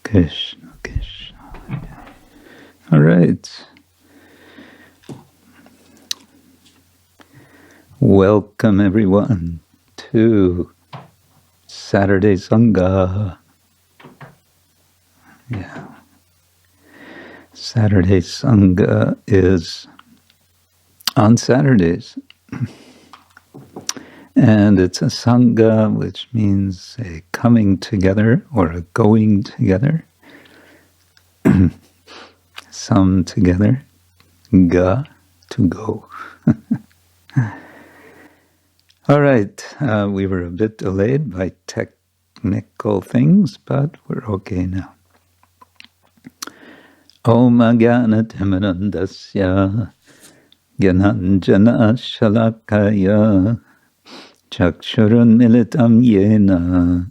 Krishna, Krishna. All right. Welcome everyone to Saturday Sanga. Yeah. Saturday Sanga is on Saturdays. And it's a Sanga, which means a coming together or a going together. Some together. Ga, to go. All right. We were a bit delayed by technical things, but we're okay now. Om Ajnana-timirandasya Gyananjana Shalakaya Chakshurunmilitam yena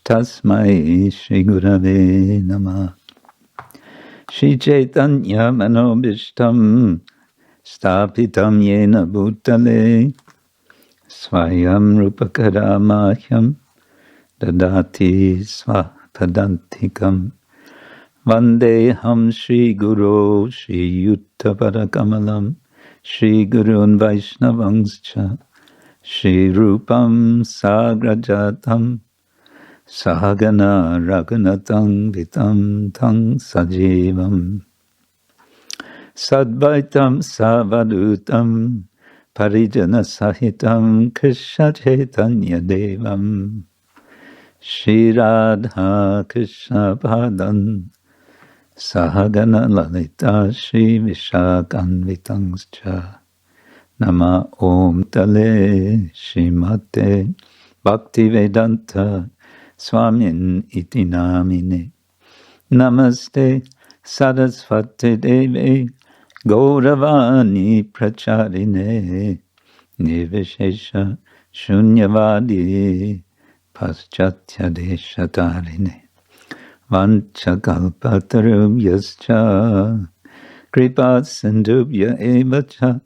tasmai Shri Gurave Namah. Shri Chaitanya Manobishtam Stapitam yena bhutale Swayam Rupakaramaham Dadati Svapadantikam Vandeham Shri Guru Shri Yuttaparakamalam Shri Gurun Vaishnavangscha Shri Rupam Sagrajatam Sahagana Raghunatang Vitam Tang Sajivam Sadvaitam Savadutam Parijana Sahitam Krishna Chaitanya Devam Shri Radha Krishna Padan Sahagana Lalita Shri Vishakhanvitangscha Nama Om Tale Shrimate Bhaktivedanta Swamin Iti Namine Namaste Saraswati Devi Gauravani Pracharine Nivishesha Shunyavadi Paschatya Deshatarine Vanchakalpatarubhyascha Kripa Sindhubhya Evacha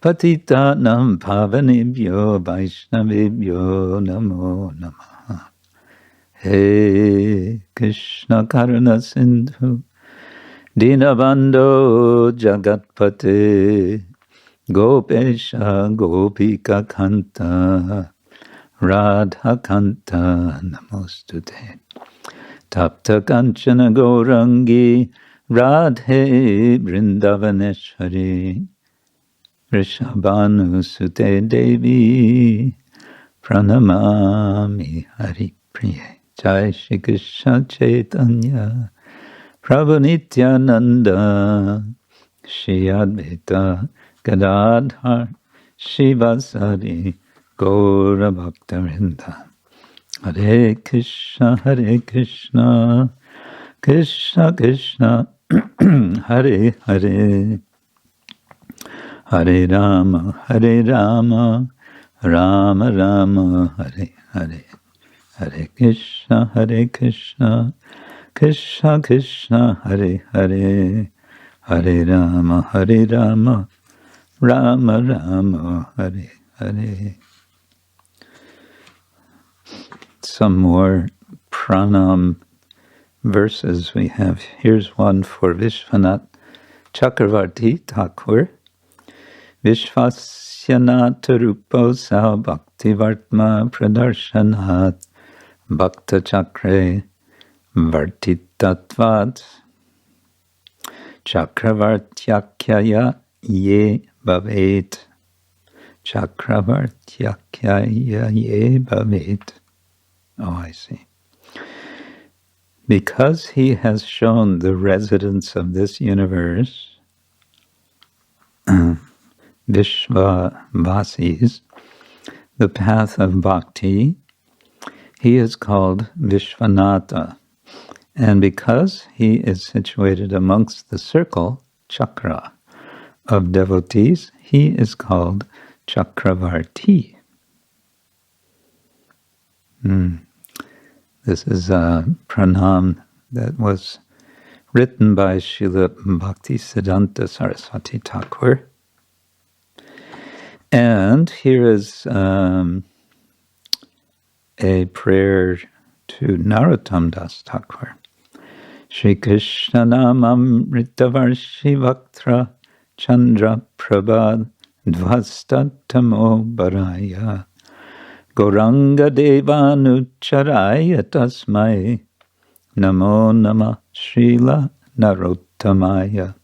Patitanam Pavanebhyo Vaishnavebhyo Namo Namaha. He Krishna Karuna Sindhu Dinabandho Jagatpate Gopesha Gopika Kanta Radha Kanta Namostute Tapta Kanchana Gourangi Radhe Vrindavaneshwari Rishabhanu Sute Devi Pranamami Hari Priye Jai Shri Krishna Chaitanya Prabhu Nityananda Shri Advaita Gadadhar Shivasari Gaura Bhaktarinda Hare Krishna Krishna Krishna Hare Hare Hare Rama Rama Rama Hare Hare Hare Krishna Krishna Krishna Hare Hare Hare Rama Rama Rama Hare Hare. Some more pranam verses we have. Here's one for Vishwanath Chakravarti Thakur. Vishvasyanata ruposa bhaktivartma pradarshanat bhakta chakre vartitatvat chakravartyakyaya ye bhavet chakravartyakyaya ye bhavet. Oh, I see. Because he has shown the residents of this universe, Vishvavasis, the path of bhakti, he is called Vishvanatha. And because he is situated amongst the circle, chakra, of devotees, he is called Chakravarti. This is a pranam that was written by Srila Bhaktisiddhanta Saraswati Thakur. And here is a prayer to Narottam Das Thakur. Shri Krishna Namamritavarshi Vaktra Chandra Prabha Dvastatamo Baraya Gauranga Devanucharaya Tasmai Namo Nama Srila Narottamaya.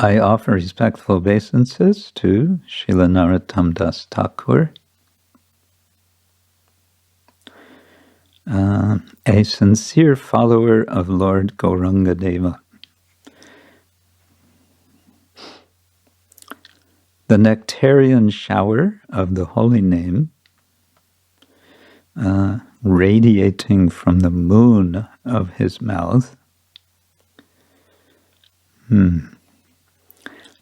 I offer respectful obeisances to Srila Narottam Das Thakur, a sincere follower of Lord Gauranga Deva. The nectarian shower of the holy name, radiating from the moon of his mouth,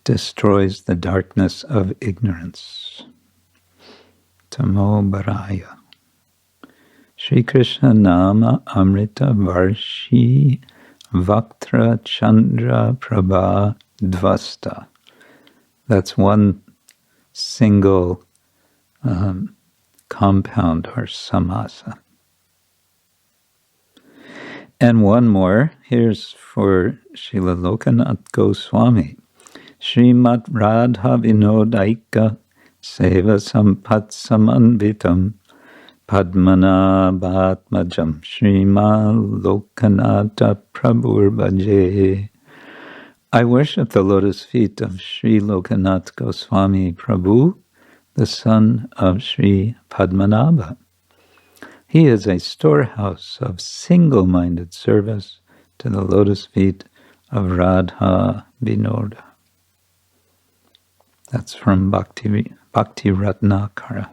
destroys the darkness of ignorance. Tamo Baraya. Shri Krishna Nama Amrita Varshi Vaktra Chandra Prabha Dvasta. That's one single compound or samasa. And one more, here's for Srila Lokanath Goswami. Srimat Radha Vinodaika Seva Sampat Samanvitam Padmanabhatmajam Shrima Lokanatha Prabhur Bhaje. I worship the lotus feet of Sri Lokanath Goswami Prabhu, the son of Sri Padmanabha. He is a storehouse of single-minded service to the lotus feet of Radha Vinoda. That's from Bhakti Ratnakara.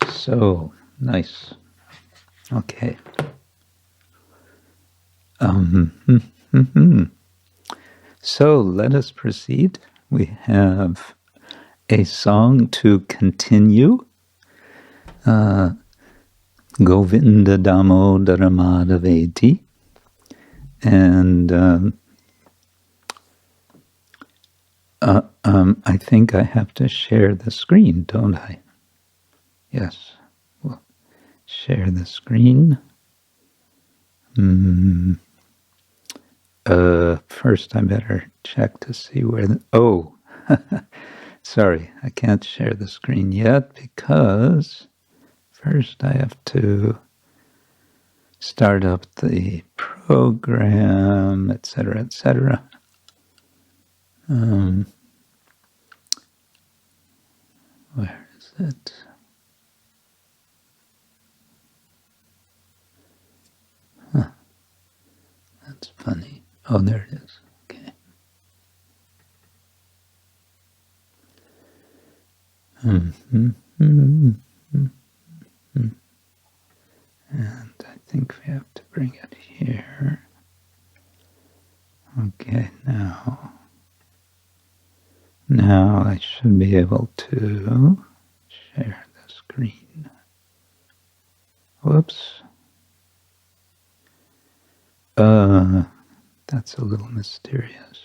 So nice. Okay. So let us proceed. We have a song to continue. Govinda Damodara mādhaveti. And I think I have to share the screen, don't I? Yes, we'll share the screen. First I better check to see where sorry, I can't share the screen yet because first I have to start up the program, etc., etc. Where is it? That's funny. Oh, there it is. Okay. And I think we have to bring it here. Okay, now I should be able to share the screen. Whoops. That's a little mysterious.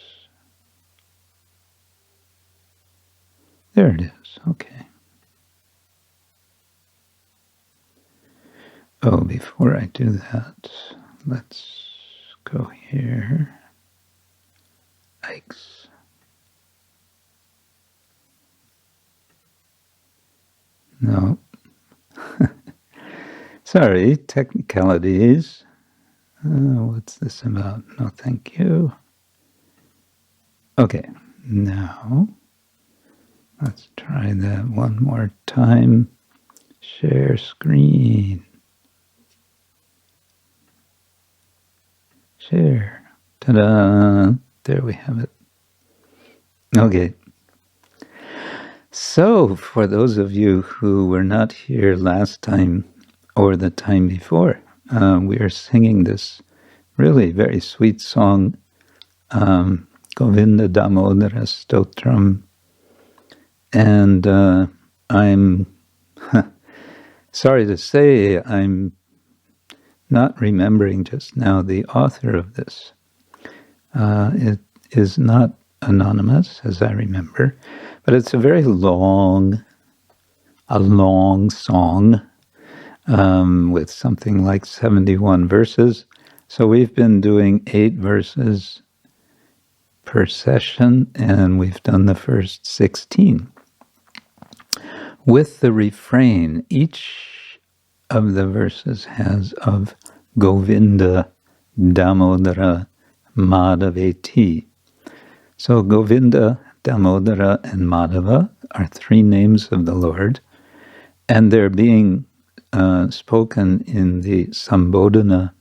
There it is, okay. Oh, before I do that, let's go here. Yikes. No. Sorry, technicalities. What's this about? No, thank you. Okay, now let's try that one more time. Share screen. Share. Ta-da! There we have it. Okay. So, for those of you who were not here last time or the time before, we are singing this really very sweet song, Govinda Damodara Stotram, and I'm sorry to say I'm not remembering just now the author of this. It is not anonymous, as I remember, but it's a very long song. with something like 71 verses. So we've been doing 8 verses per session, and we've done the first 16. With the refrain, each of the verses has of Govinda, Damodara, mādhaveti. So Govinda, Damodara, and Madhava are 3 names of the Lord, and they're being spoken in the Sambodhana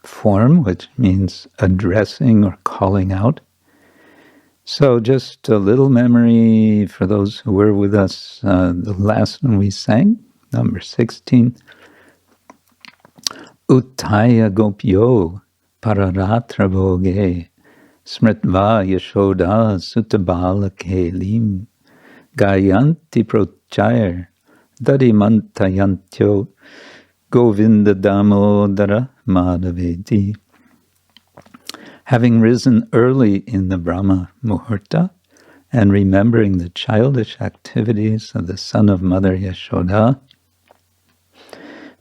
form, which means addressing or calling out. So just a little memory for those who were with us the last one we sang, number 16. Uttaya gopyo pararatra bhoge smritva yaśodā sutta kelim gayanti prochayar dadhi-mantayantyo Govinda Damodara mādhaveti. Having risen early in the Brahma Muhurta and remembering the childish activities of the son of Mother Yaśodā,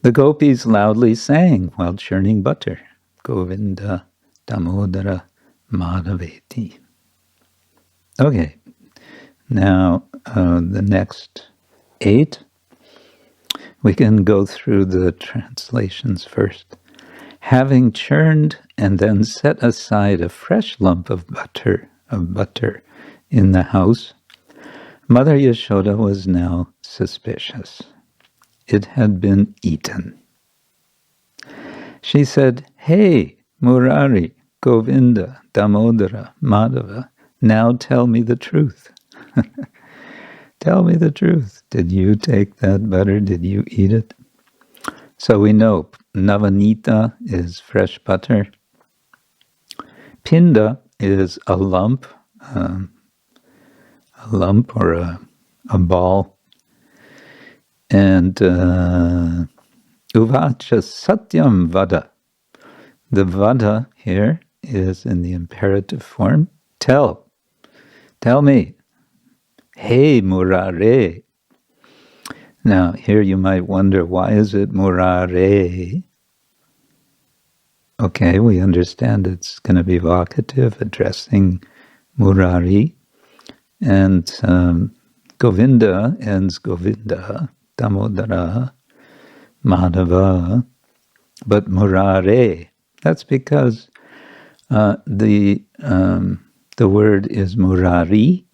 the gopis loudly sang while churning butter, Govinda Damodara mādhaveti. Okay, now the next 8. We can go through the translations first. Having churned and then set aside a fresh lump of butter in the house, Mother Yaśodā was now suspicious. It had been eaten. She said, "Hey, Murāre, Govinda, Damodara, Madhava, now tell me the truth." Tell me the truth. Did you take that butter? Did you eat it? So we know navanīta is fresh butter. Pinda is a lump or a ball. And uvāca satyam vada. The vada here is in the imperative form. Tell me. Hey, murāre. Now, here you might wonder, why is it murāre? Okay, we understand it's going to be vocative, addressing murāre. And Govinda ends Govinda, Damodara, Madhava. But murāre, that's because the word is murāri.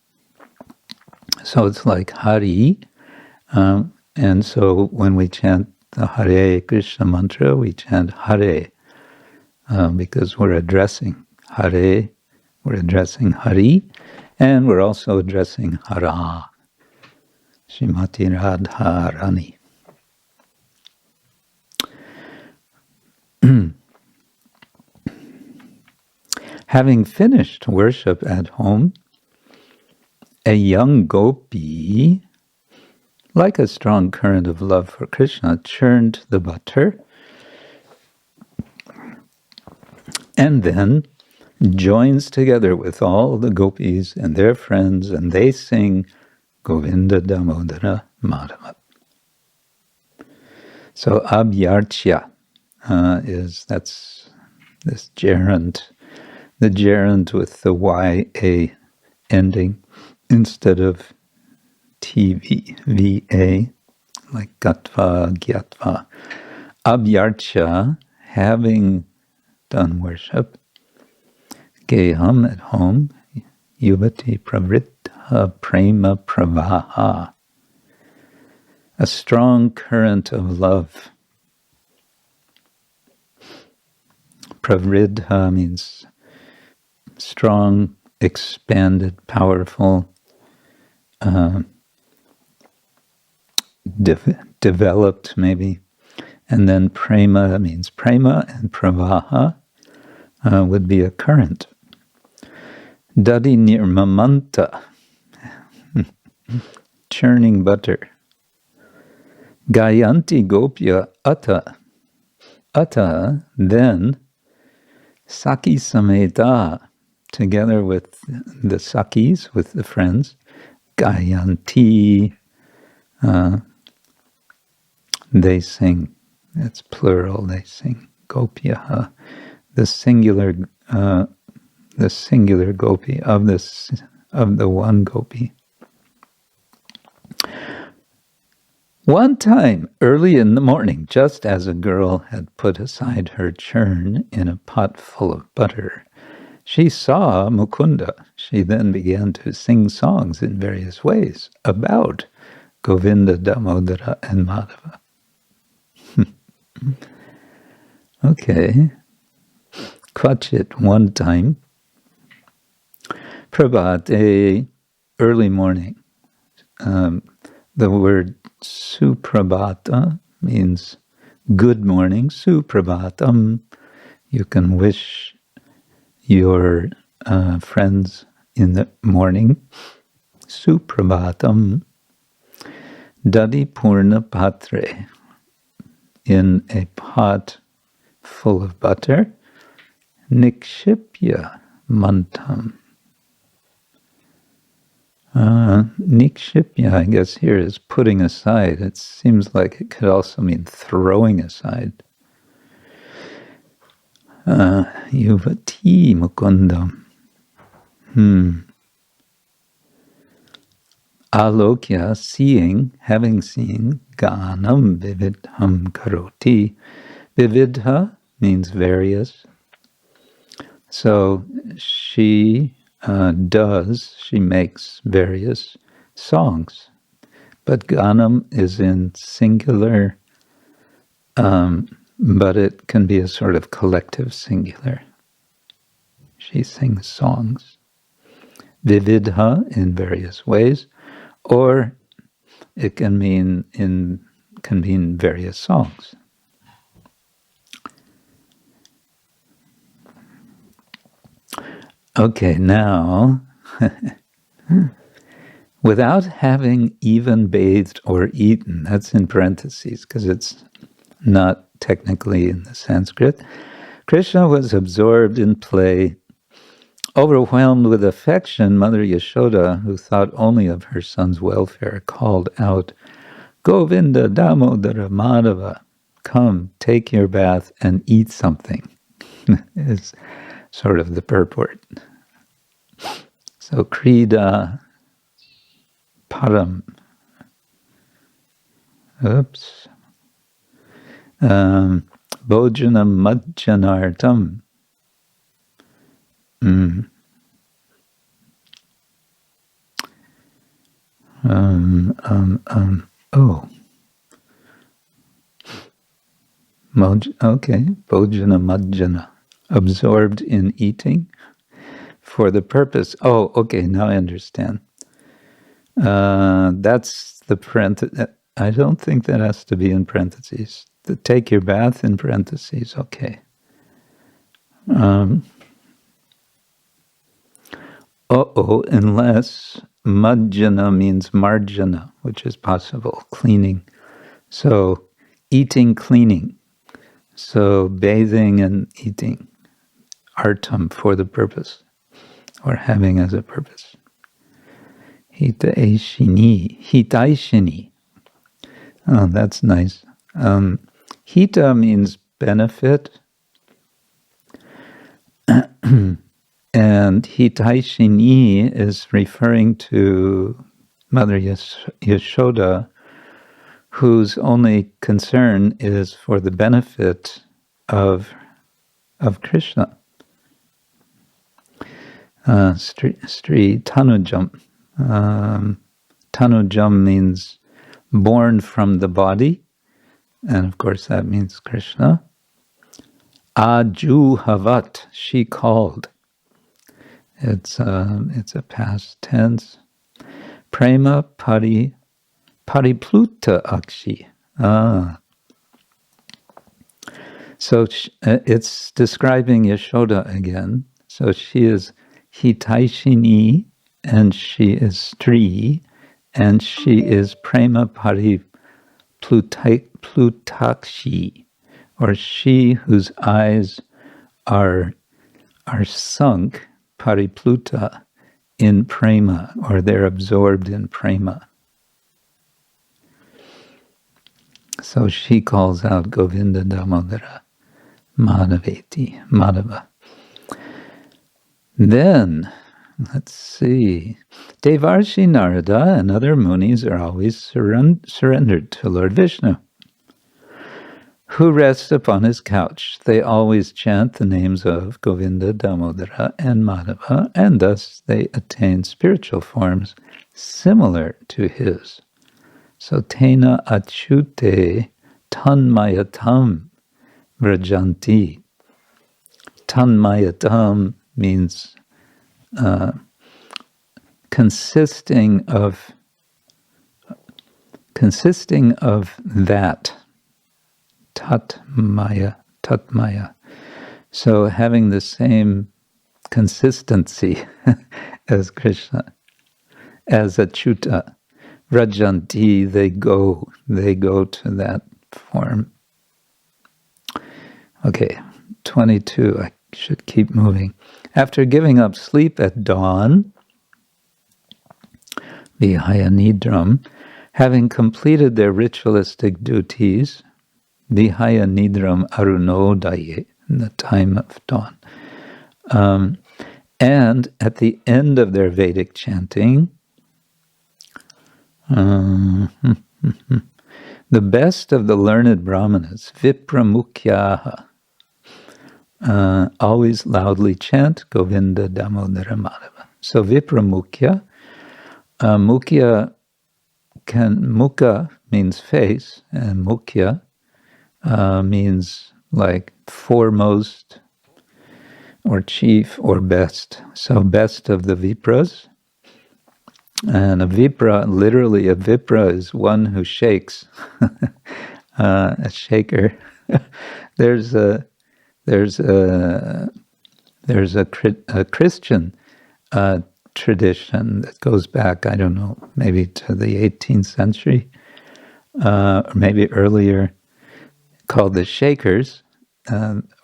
So it's like Hari, and so when we chant the Hare Krishna mantra, we chant Hare, because we're addressing Hare, we're addressing Hari, and we're also addressing Hara, Srimati Radharani. Having finished worship at home, a young gopi, like a strong current of love for Krishna, churned the butter and then joins together with all the gopis and their friends, and they sing Govinda Damodara Madhava. So abhyarcya that's this gerund, the gerund with the YA ending instead of TV, VA, like gatva, gyatva. Abhyarcya, having done worship, geham at home, yuvati pravritta prema-pravāhā, a strong current of love. Pravriddha means strong, expanded, powerful, developed maybe. And then prema means prema, and pravāhā would be a current. Dadhi-nirmamanta, churning butter. Gayanti gopya Atha. Atha, then, sakhī-sametā, together with the sakhis, with the friends, gayanti, they sing. It's plural, they sing. Gopyaha, the singular gopi of the one gopi. One time, early in the morning, just as a girl had put aside her churn in a pot full of butter, she saw Mukunda. She then began to sing songs in various ways about Govinda, Damodara, and Madhava. Okay. Kvachit, one time. Prabhate, early morning. The word suprabhata means good morning. Suprabhatam. You can wish your friends in the morning. Suprabhatam. Dadhi-pūrn a-pātre. In a pot full of butter. Nikshipya mantam. Nikshipya, I guess here is putting aside. It seems like it could also mean throwing aside. Yuvati mukundam. Alokya, seeing, having seen, ganam vividham karoti. Vividha means various. So she she makes various songs. But ganam is in singular, but it can be a sort of collective singular. She sings songs. Vividha in various ways, or it can mean various songs. Okay, now, without having even bathed or eaten, that's in parentheses because it's not technically in the Sanskrit, Krishna was absorbed in play. Overwhelmed with affection, Mother Yaśodā, who thought only of her son's welfare, called out, Govinda, Damodara, Madhava, come, take your bath and eat something. Is sort of the purport. So, krida, param, bhojana-majjanārtham. Okay, bhojana-majjana. Absorbed in eating for the purpose. Oh, okay, now I understand. That's the parenthesis. I don't think that has to be in parentheses. The take your bath in parentheses, okay. Unless majjana means marjana, which is possible, cleaning. So, eating, cleaning. So, bathing and eating. Artam, for the purpose, or having as a purpose. Hitaishini. Oh, that's nice. Hita means benefit, and hitaishini is referring to Mother Yaśodā, whose only concern is for the benefit of Krishna. Sri Tanujam. Tanujam means born from the body, and of course that means Krishna. Ajuhavat, she called. It's a past tense. Prema-pari-plutāks. So it's describing Yaśodā again. So she is hitaishini, and she is Stri, and she is prema-pari-plutāks, or she whose eyes are sunk, paripluta, in prema, or they're absorbed in prema. So she calls out Govinda, Damodara, mādhaveti, Madhava. Then, let's see, Devarshi Narada and other munis are always surrendered to Lord Vishnu, who rests upon his couch. They always chant the names of Govinda, Damodara, and Madhava, and thus they attain spiritual forms similar to his. So, tena achyute tanmayatam vrajanti. Tanmayatam means consisting of that. Tatmaya. So having the same consistency as Krishna, as achyuta. Vrajanti, they go to that form. Okay, 22, I should keep moving. After giving up sleep at dawn, vihaya-nidram, having completed their ritualistic duties, vihaya-nidram arunodaye, in the time of dawn, and at the end of their Vedic chanting, the best of the learned brahmanas, vipra-mukhyā, always loudly chant Govinda, Damodara, Madhava. So vipra-mukhyā, mukha means face, and mukhyā means like foremost or chief or best. So best of the vipras. And a vipra, literally a vipra is one who shakes, a shaker. There's a Christian tradition that goes back, I don't know, maybe to the 18th century, or maybe earlier, called the Shakers,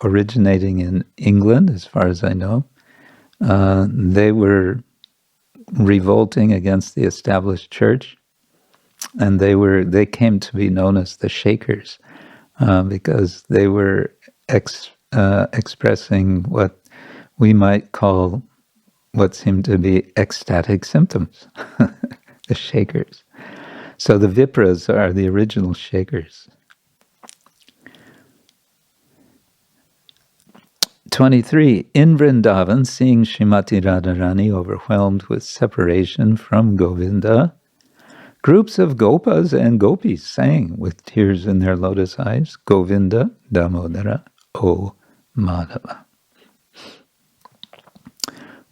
originating in England, as far as I know. They were revolting against the established church, and they came to be known as the Shakers, because they were expressing what we might call what seemed to be ecstatic symptoms, the Shakers. So the Vipras are the original Shakers. 23. In Vrindavan, seeing Srimati Radharani overwhelmed with separation from Govinda, groups of gopas and gopis sang with tears in their lotus eyes, Govinda, Damodara, O Madhava.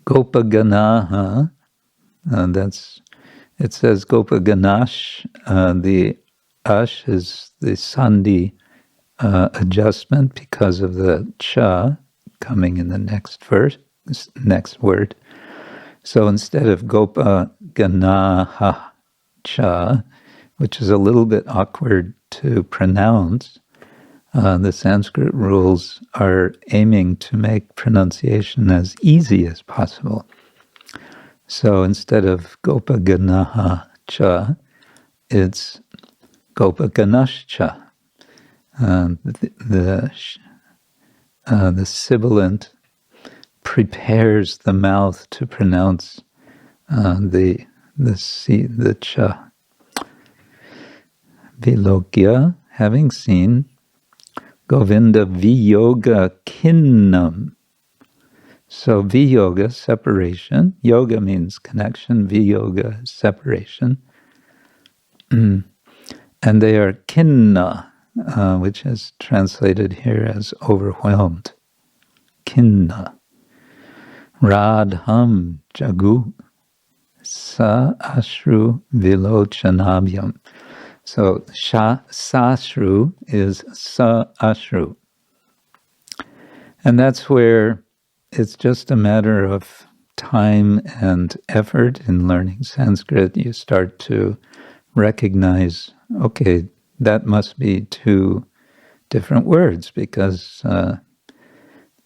Gopaganaha, it says Gopaganash, the ash is the sandhi adjustment because of the cha coming in the next word. So instead of Gopaganaha cha, which is a little bit awkward to pronounce, the Sanskrit rules are aiming to make pronunciation as easy as possible. So instead of Gopaganaha cha, it's Gopaganash cha. The sibilant prepares the mouth to pronounce the cha. Vilokya, having seen Govinda viyoga kinnam. So viyoga, separation. Yoga means connection. Viyoga, separation. And they are kinna, which is translated here as overwhelmed. Kinna. Radham jagu sa ashru vilochanabhyam. So sashru is sa ashru. And that's where it's just a matter of time and effort in learning Sanskrit. You start to recognize, okay, that must be two different words because,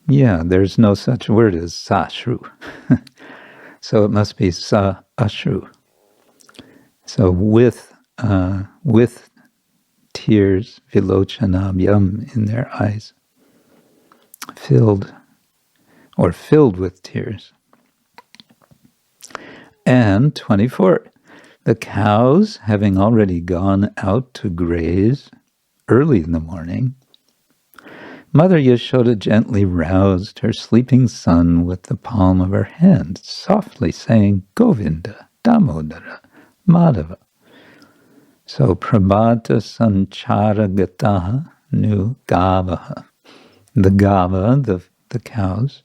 there's no such word as sashru. So it must be sa ashru. So with tears, vilochanabhyam, in their eyes, filled with tears. And 24, the cows, having already gone out to graze early in the morning, Mother Yaśodā gently roused her sleeping son with the palm of her hand, softly saying, Govinda, Damodara, Madhava. So prabhata sanchara gataha nu gavaha. The gava, the cows,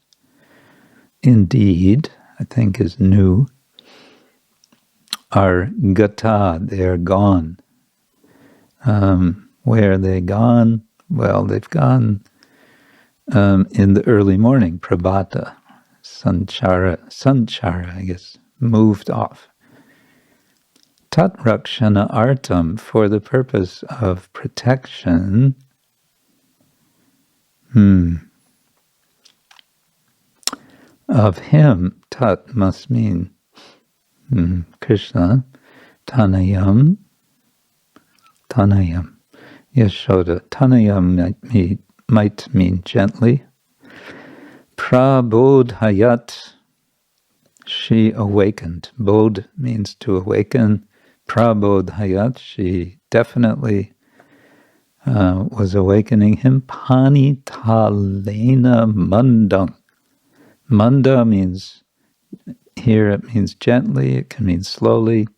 indeed, I think is nu, are gata, they are gone. Where are they gone? Well, they've gone in the early morning, prabhata, sanchara, I guess, moved off. Tat rakshana artam, for the purpose of protection. Of him, tat must mean Krishna, tanayam, Yaśodā. Tanayam might mean gently. Prabodhayat, she awakened. Bodh means to awaken. Prabodhayat, she definitely was awakening him. Pani talena mandam. Manda means, here it means gently, it can mean slowly.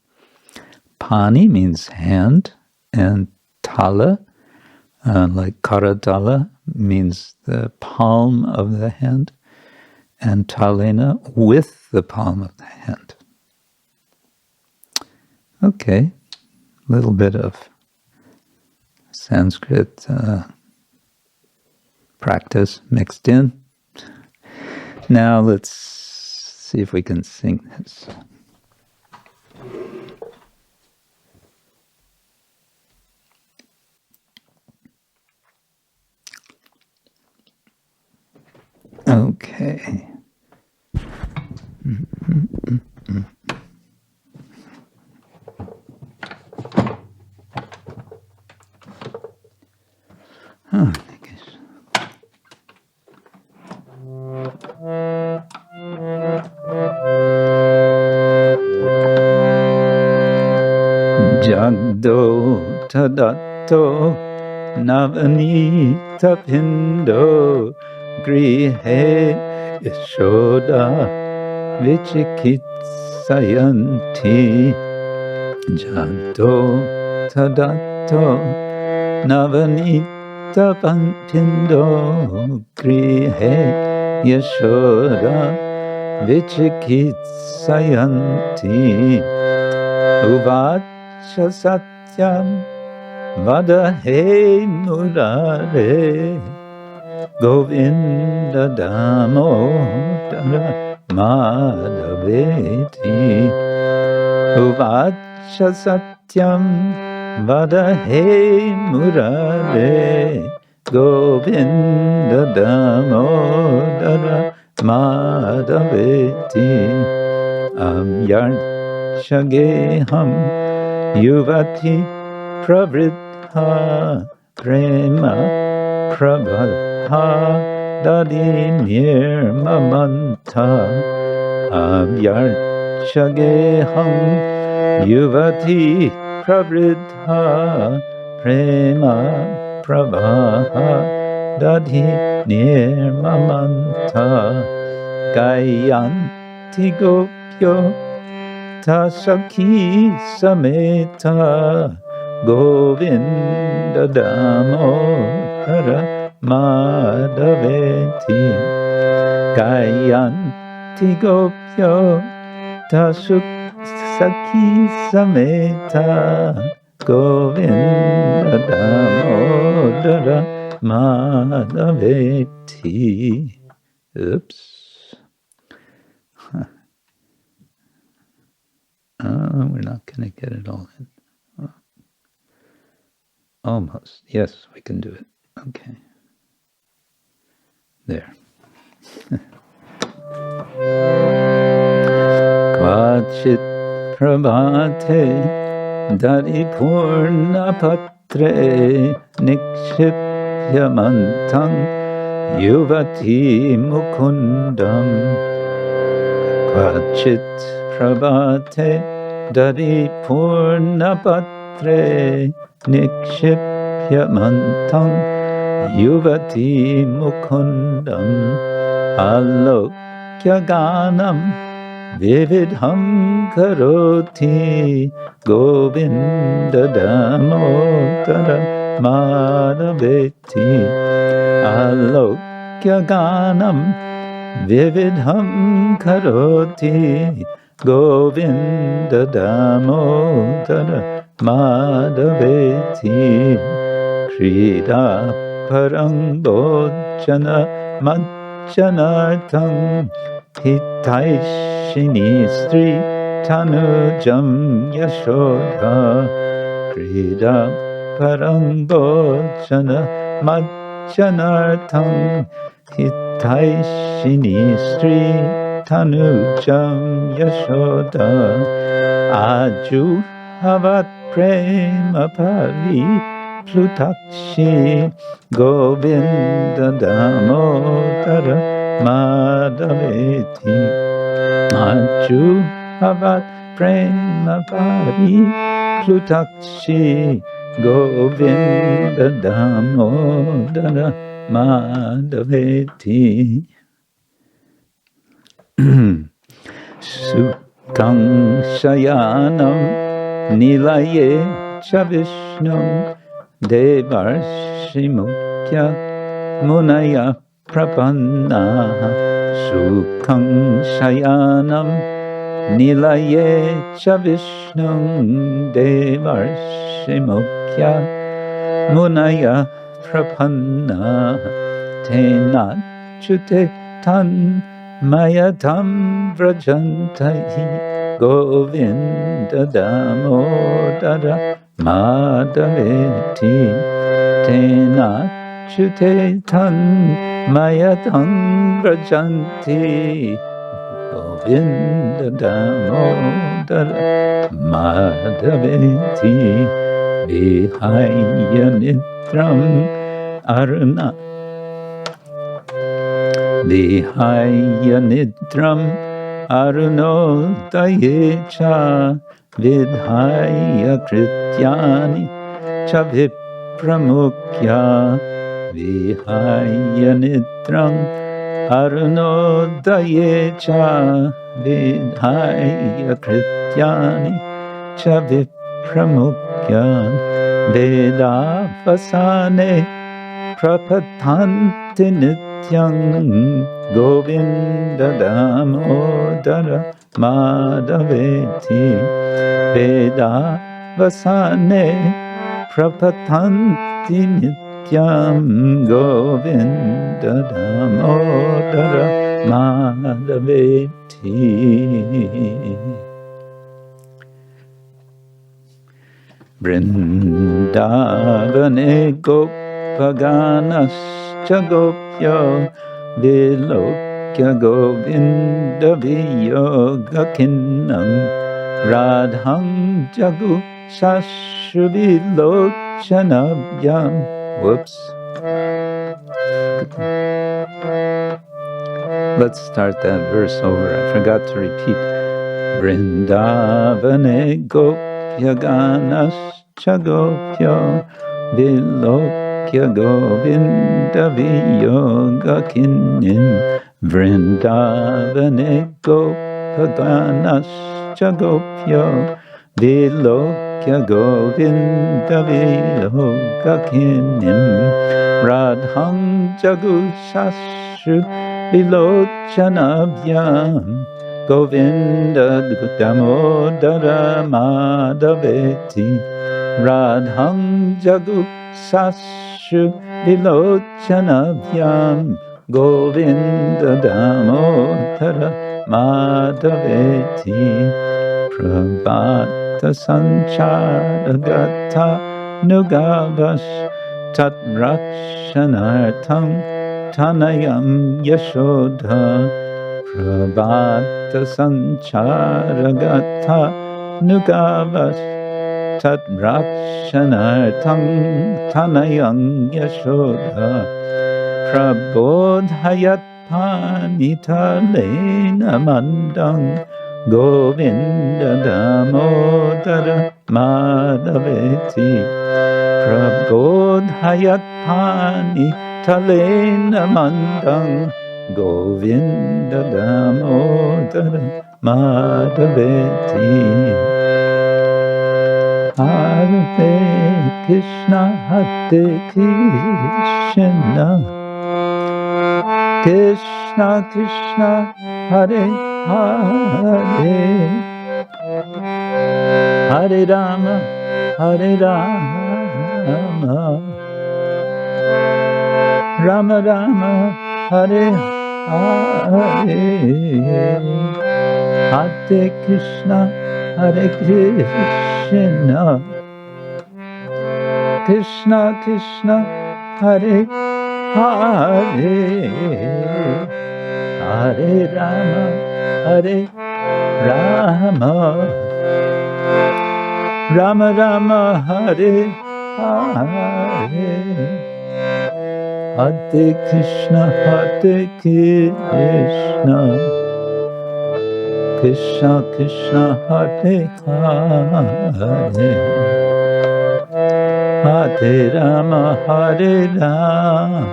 Pani means hand, and tala, like karatala, means the palm of the hand, and talena, with the palm of the hand. Okay, a little bit of Sanskrit practice mixed in. Now let's see if we can sing this. Okay. Oh, I guess. Jagdho datto navanīta-pin grihe yaśodā vicikitsayantī. Jagdho datto navanīta-pin grihe yaśodā vicikitsayantī. Uvāca satyam, vada murāre. Govinda Damodara mādhaveti. Uvāca satyam, vada murāre. Govinda Damodara mādhaveti. Abhyarcya geham yuvati pravriddha prema-pravāhā dadhi-pūrn abhyarcya geham yuvati pravriddha prema-pravāhā dadhi-pūrn gayanti gopyo ta sakhī-sametā. Govinda Damodara mādhaveti. Gayanti gopyo ta sakhī-sametā. Govinda Damodara mādhaveti. Oops. We're not going to get it all in. Almost. Yes, we can do it. Okay. There. Kvachit prabhate dadhi-pūrn patre nikshipyamantam yuvati mukundam kvachit prabhate dadhi-pūrn a-pātre nikshipyamantam yuvati mukundam alokya ganam vividham karoti Govinda Damodara mādhaveti alokya ganam vividham karoti Govinda Damodara mādhaveti krida parang bhojana-majjanārtham hitaishini stri tanujam yaśodā krida parang bhojana-majjanārtham hitaishini stri tanujam yaśodā aju havat prema-pari-plutāks Govinda Damodara mādhaveti aju havat prema-pari-plutāks Govinda Damodara mādhaveti sukhang shayanam nilaye cha vishnum devarshi-mukhyā munaya prapannaha sukhang shayanam nilaye cha vishnum devarshi-mukhyā munaya prapannaha tenachute tan mayatam vrajantahi Govinda Damodara mādhaveti tenachute tan mayatam vrajanti Govinda Damodara mādhaveti vihaya nidram aruna vihaya nidram arunodayecha vidhaya krityani cha vipra-mukhyā vihaya nidram arunodayecha vidhaya krityani cha vipra-mukhyā vedavasane prapatanti nityam Govinda Damodara mādhaveti vedavasane prapatanti nityam Govinda Damodara mādhaveti. Vrindavane gopaganascha gopyo vilokya Govinda viyogakinnam radham jagu shashru vilochanabhyam. Whoops. Let's start that verse over. I forgot to repeat. Vrindavane gopya ganascha gopyo vilokya Govinda viyogakinim Vrindavane gopaganascha gopyo vilokya Govinda viyogakinim radham jagu shashru vilochanabhyam Govinda Damodara mādhaveti radham jagu shashru vilochanabhyam Govinda Damodara mādhaveti prabhata sancharagata nugavash tat rakshanartham tanayam yaśodā prabhata sancharagata nugavash tat rakshanartham tanayam yaśodā prabodhayat panitalena mandam Govinda Damodara mādhaveti prabodhayat panitalena mandam Govinda Damodara mādhaveti. Hare Krishna, Hare Krishna, Krishna Krishna, Hare Hare, Hare Rama, Hare Rama, Rama Rama, Hare Hare, Hare Krishna, Hare Krishna, Krishna Krishna, Hare Hare, Hare Rama, Hare Rama, Rama Rama, Hare Hare, Hare Krishna, Hare Krishna, Krishna Krishna, Hare Hare, Hare Rama, Hare Rama,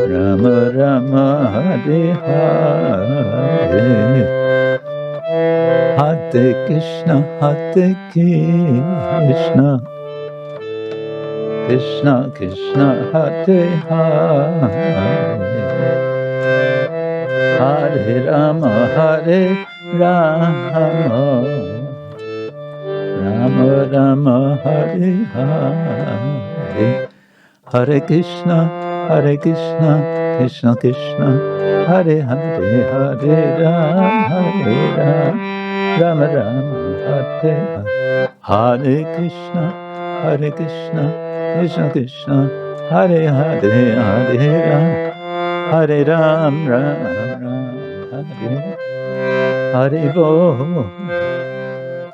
Rama Rama, Hare Hare, Hare Krishna, Hare Krishna, Krishna Krishna, Hare Hare, Hare Rama, Hare Rama, Rama Rama, Hare Hare, Hare Krishna, Hare Krishna, Krishna Krishna, Hare Hare, Hare Rama, Rama Rama, Hare Hare, Hare Krishna, Hare Krishna, Krishna Krishna, Hare Hare, Hare Rama, Hare Rama, Hare Hare Bo,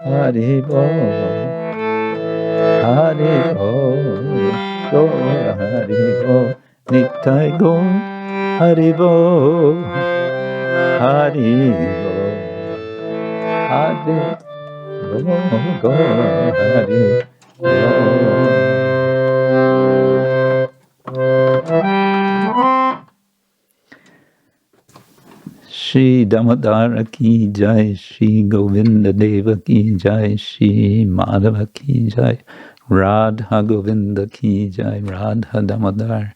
Hare Bo, Hare Bo, Go Hare Bo, Nitai Go, Hare Bo, Hare Bo, Hare Bo, Go Hare Bo. Shri Damodara ki jai, Shri Govinda Deva ki jai, Shri Madhava ki jai, Radha Govinda ki jai, Radha Damodara,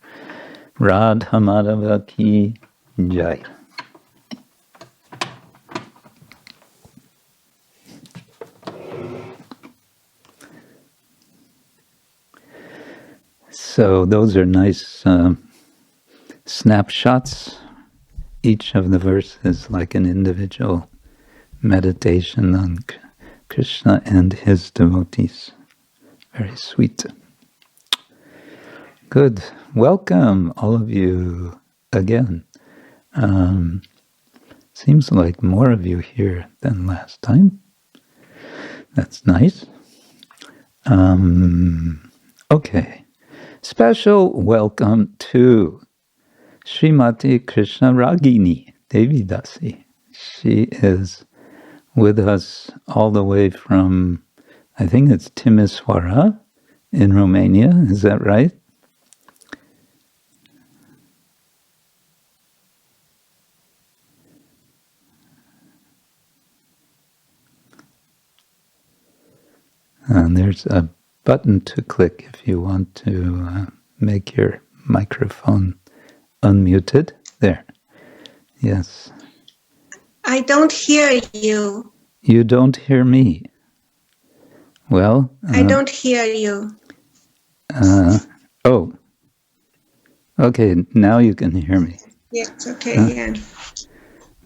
Radha Madhava ki jai. So those are nice snapshots. Each of the verses like an individual meditation on Krishna and his devotees. Very sweet. Good. Welcome, all of you, again. Seems like more of you here than last time. That's nice. Okay. Special welcome to Srimati Krishna Ragini Devi Dasi. She is with us all the way from, I think it's Timisoara in Romania. Is that right? And there's a button to click if you want to make your microphone unmuted. There. Yes. I don't hear you. You don't hear me. Well, I don't hear you. Oh. Okay, now you can hear me. Yes, okay, yeah.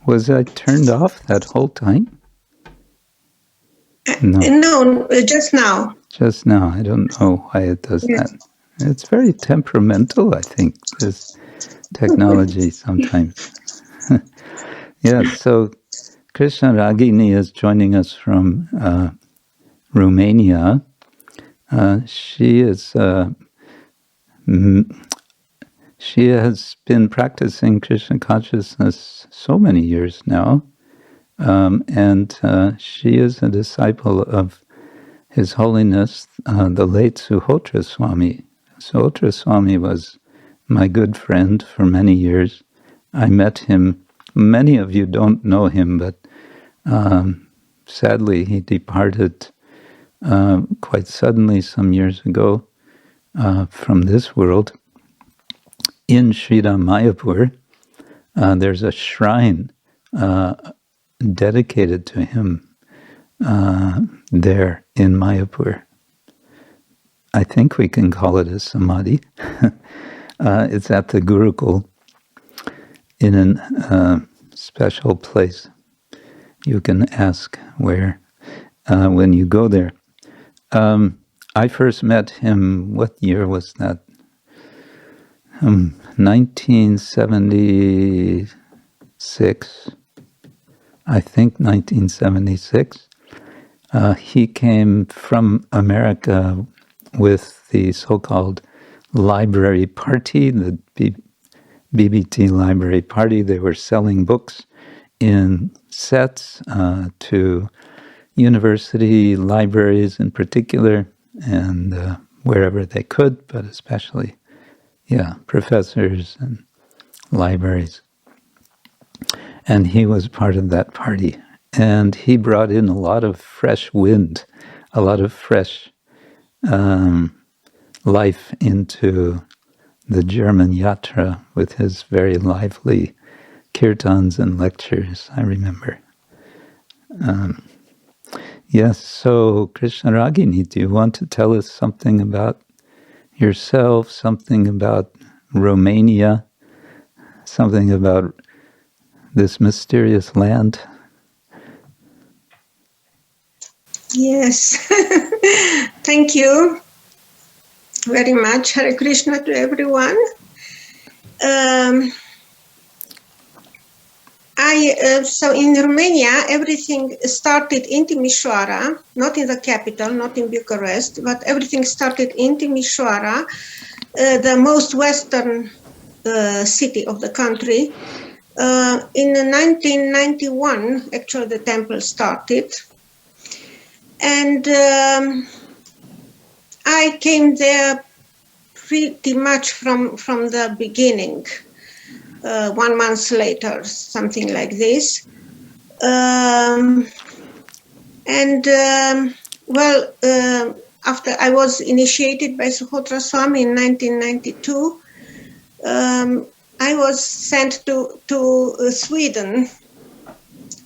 Was I turned off that whole time? No, just now. Just now. I don't know why it does that. It's very temperamental, I think, this technology sometimes. Yeah, so Krishna Ragini is joining us from Romania. She has been practicing Krishna consciousness so many years now, and she is a disciple of His Holiness, the late Suhotra Swami. Suhotra Swami was my good friend for many years. I met him. Many of you don't know him, but sadly he departed quite suddenly some years ago from this world. In Sridham Mayapur, there's a shrine dedicated to him there in Mayapur. I think we can call it a samadhi. It's at the Gurukul in a special place. You can ask where when you go there. I first met him, what year was that? 1976. I think 1976. He came from America with the so-called library party, the BBT library party. They were selling books in sets to university libraries in particular, and wherever they could, but especially, professors and libraries. And he was part of that party. And he brought in a lot of fresh wind, a lot of fresh life into the German yatra with his very lively kirtans and lectures, I remember. Yes, so Krishna Ragini, do you want to tell us something about yourself, something about Romania, something about this mysterious land? Yes, thank you very much. Hare Krishna to everyone. So in Romania, everything started in Timișoara, not in the capital, not in Bucharest, but everything started in Timișoara, the most western city of the country. In 1991, actually, the temple started. And I came there pretty much from the beginning, 1 month later, something like this. After I was initiated by Suhotra Swami in 1992, I was sent to Sweden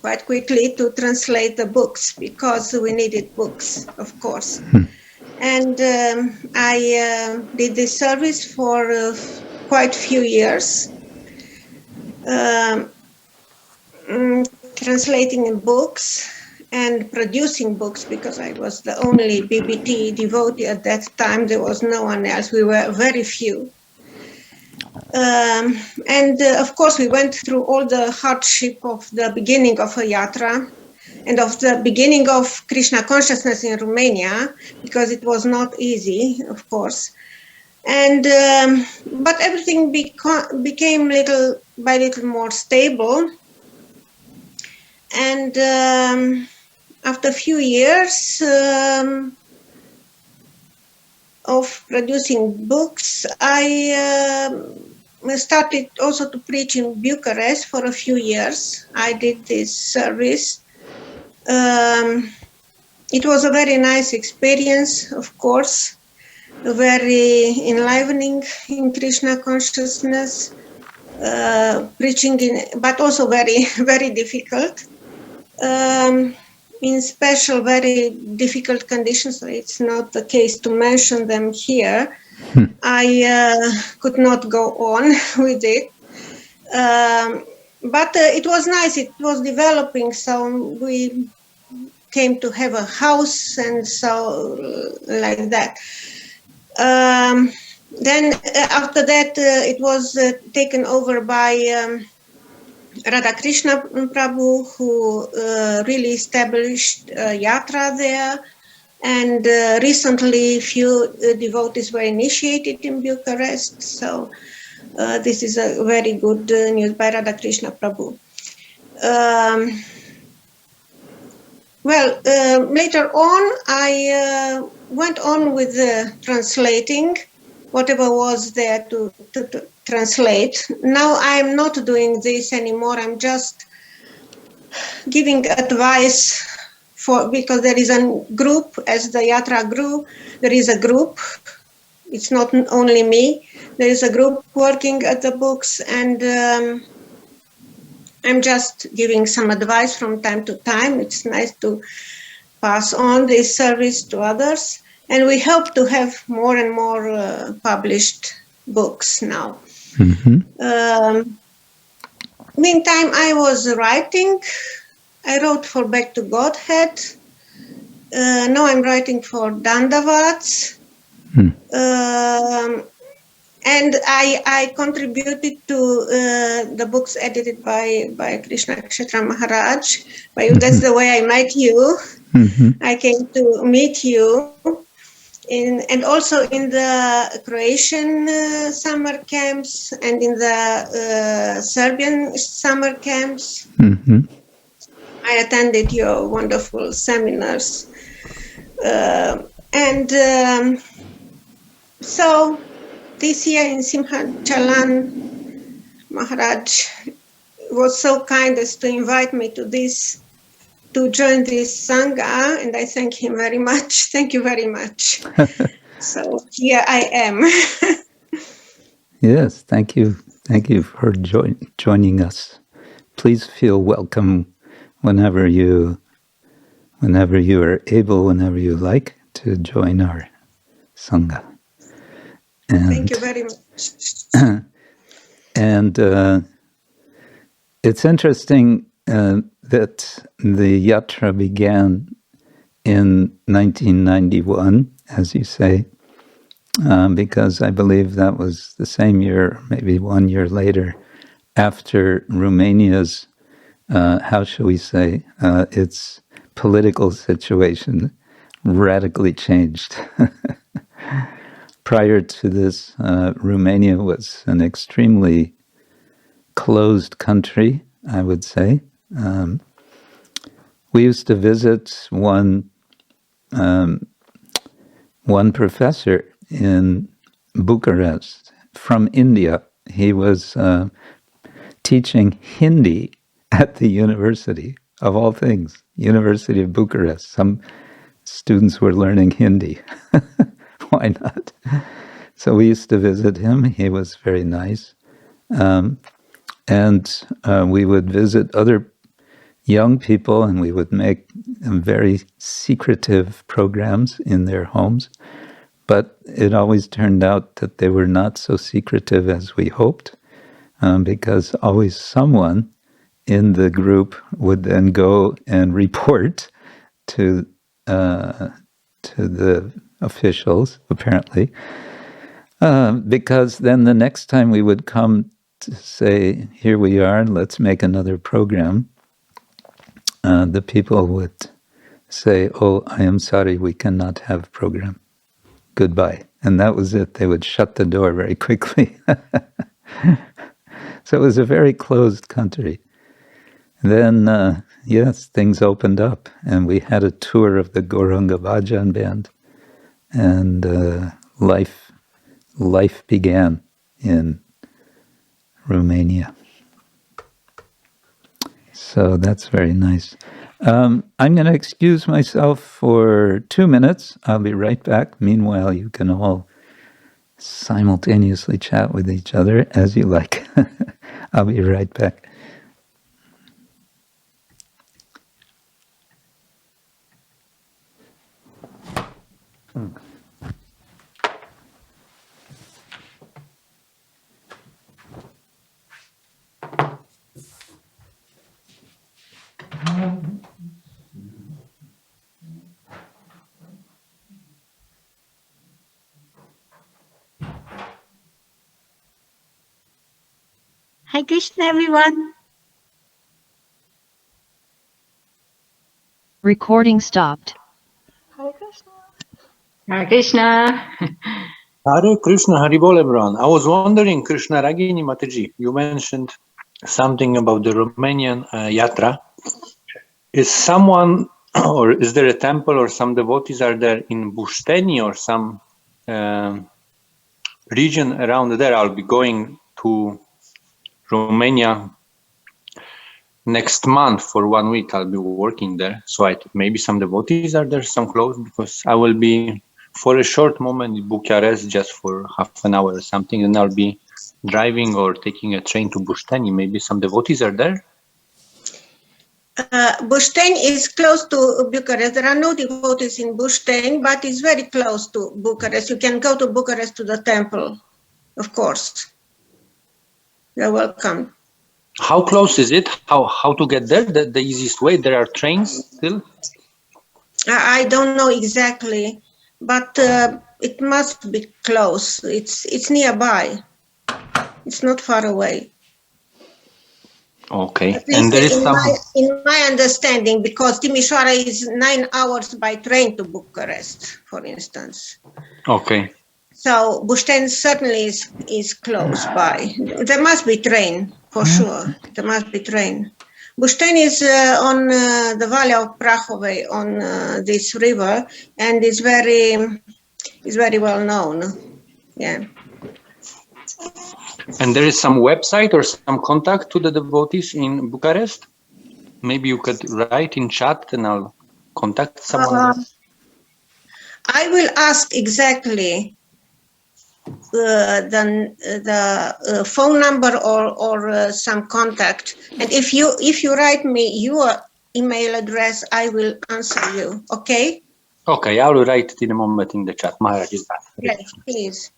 quite quickly to translate the books, because we needed books, of course. And I did this service for quite a few years, translating books and producing books, because I was the only BBT devotee at that time. There was no one else. We were very few. Of course, we went through all the hardship of the beginning of a yatra and of the beginning of Krishna consciousness in Romania, because it was not easy, of course. But everything became little by little more stable. And after a few years of producing books, I started also to preach in Bucharest for a few years. I did this service. It was a very nice experience, of course, very enlivening in Krishna consciousness, preaching but also very, very difficult. In special, very difficult conditions. So it's not the case to mention them here. I could not go on with it. But it was nice. It was developing. So we came to have a house and so like that. Then after that, it was taken over by Radha Krishna Prabhu, who really established yatra there, And recently, few devotees were initiated in Bucharest. So this is a very good news by Radha Krishna Prabhu. Later on, I went on with translating whatever was there to translate. Now I'm not doing this anymore. I'm just giving advice because there is a group, as the yatra grew, there is a group. It's not only me. There is a group working at the books, and I'm just giving some advice from time to time. It's nice to pass on this service to others. And we hope to have more and more published books now. Mm-hmm. Meantime, I was writing. I wrote for Back to Godhead. Now I'm writing for Dandavats. And I contributed to the books edited by Krishna Kshetra Maharaj. That's the way I met you. Mm-hmm. I came to meet you. And also in the Croatian summer camps and in the Serbian summer camps. Mm-hmm. I attended your wonderful seminars. So this year in Simhachalan, Maharaj was so kind as to invite me to join this Sanga, and I thank him very much. Thank you very much. So here I am. Yes, thank you. Thank you for joining us. Please feel welcome whenever you are able, whenever you like, to join our Sangha. And, thank you very much. And it's interesting that the yatra began in 1991, as you say, because I believe that was the same year, maybe 1 year later, after Romania's, how shall we say, its political situation radically changed. Prior to this, Romania was an extremely closed country, I would say. We used to visit one professor in Bucharest from India. He was teaching Hindi at the university, of all things, University of Bucharest. Some students were learning Hindi. Why not? So we used to visit him. He was very nice. And we would visit other young people, and we would make very secretive programs in their homes. But it always turned out that they were not so secretive as we hoped, because always someone in the group would then go and report to the officials, apparently, because then the next time we would come to say, here we are, let's make another program, the people would say, oh, I am sorry, we cannot have program. Goodbye. And that was it. They would shut the door very quickly. So it was a very closed country. Then, yes, things opened up, and we had a tour of the Gauranga Bhajan band, and life began in Romania. So that's very nice. I'm going to excuse myself for 2 minutes. I'll be right back. Meanwhile, you can all simultaneously chat with each other as you like. I'll be right back. Hi Krishna, everyone. Recording stopped. Hi Krishna. Hare Krishna. Hare Krishna, Haribol everyone. I was wondering, Krishna Ragini Mataji, you mentioned something about the Romanian yatra. Is someone, or is there a temple or some devotees are there in Bușteni or some region around there? I'll be going to Romania next month for 1 week. I'll be working there. So maybe some devotees are there, some close, because I will be for a short moment in Bucharest, just for half an hour or something, and I'll be driving or taking a train to Bușteni. Maybe some devotees are there? Bușteni is close to Bucharest. There are no devotees in Bușteni, but it's very close to Bucharest. You can go to Bucharest to the temple, of course. You're welcome. How close is it? How to get there? The easiest way? There are trains still? I don't know exactly, but it must be close. It's nearby. It's not far away. Okay. And there is in my understanding, because Timișoara is 9 hours by train to Bucharest, for instance. Okay. So Bușteni certainly is close by. There must be train, for sure. There must be train. Bușteni is on the valley of Prahovei, on this river, and is very well known. Yeah. And there is some website or some contact to the devotees in Bucharest? Maybe you could write in chat and I'll contact someone. I will ask exactly the phone number or some contact, and if you write me your email address, I will answer you. Okay? Okay, I will write it in a moment in the chat. Maharaj is back. Yes, please.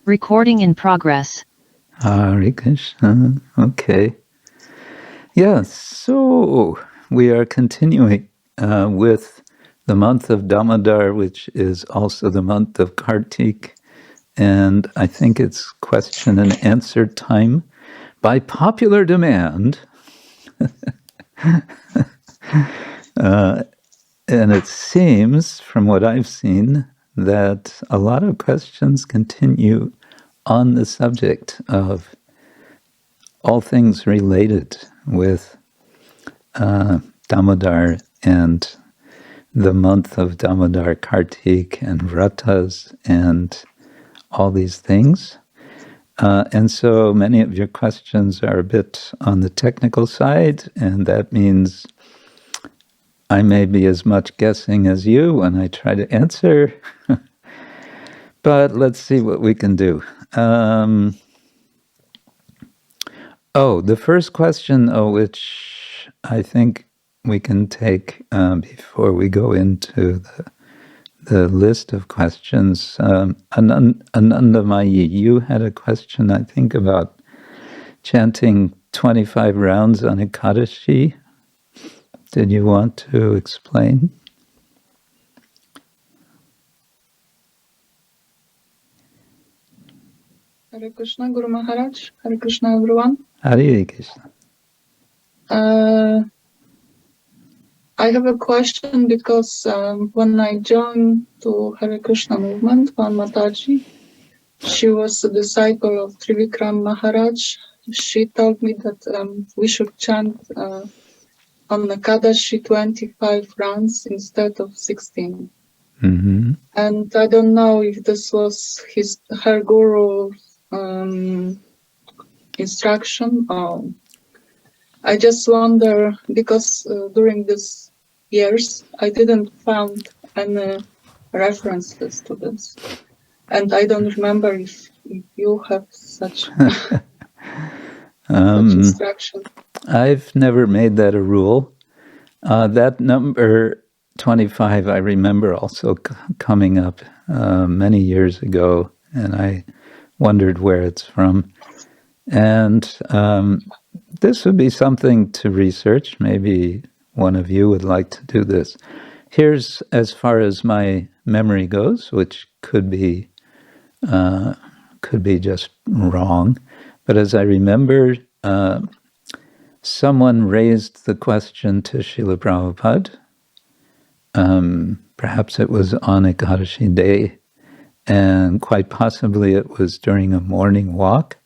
Recording in progress. Hare Krishna. Okay. Yeah, so we are continuing with the month of Damodara, which is also the month of Kartik. And I think it's question and answer time by popular demand. And it seems, from what I've seen, that a lot of questions continue on the subject of all things related with Damodar and the month of Damodar, Kartik, and vratas, and all these things. And so many of your questions are a bit on the technical side, and that means I may be as much guessing as you when I try to answer. But let's see what we can do. The first question, which I think we can take before we go into the list of questions. Anandamayi, you had a question, I think, about chanting 25 rounds on Ekadashi. Did you want to explain? Hare Krishna, Guru Maharaj. Hare Krishna, everyone. Hare Krishna. I have a question because when I joined to Hare Krishna movement, one Mataji, she was a disciple of Trivikram Maharaj. She told me that we should chant on Ekadashi 25 rounds instead of 16. Mm-hmm. And I don't know if this was her guru instruction. I just wonder, because during these years I didn't find any references to this, and I don't remember if you have such, such instruction. I've never made that a rule. That number 25 I remember also coming up many years ago, and I wondered where it's from. And this would be something to research. Maybe one of you would like to do this. Here's as far as my memory goes, which could be just wrong. But as I remember, someone raised the question to Srila Prabhupada, perhaps it was on Ekadashi day, and quite possibly it was during a morning walk,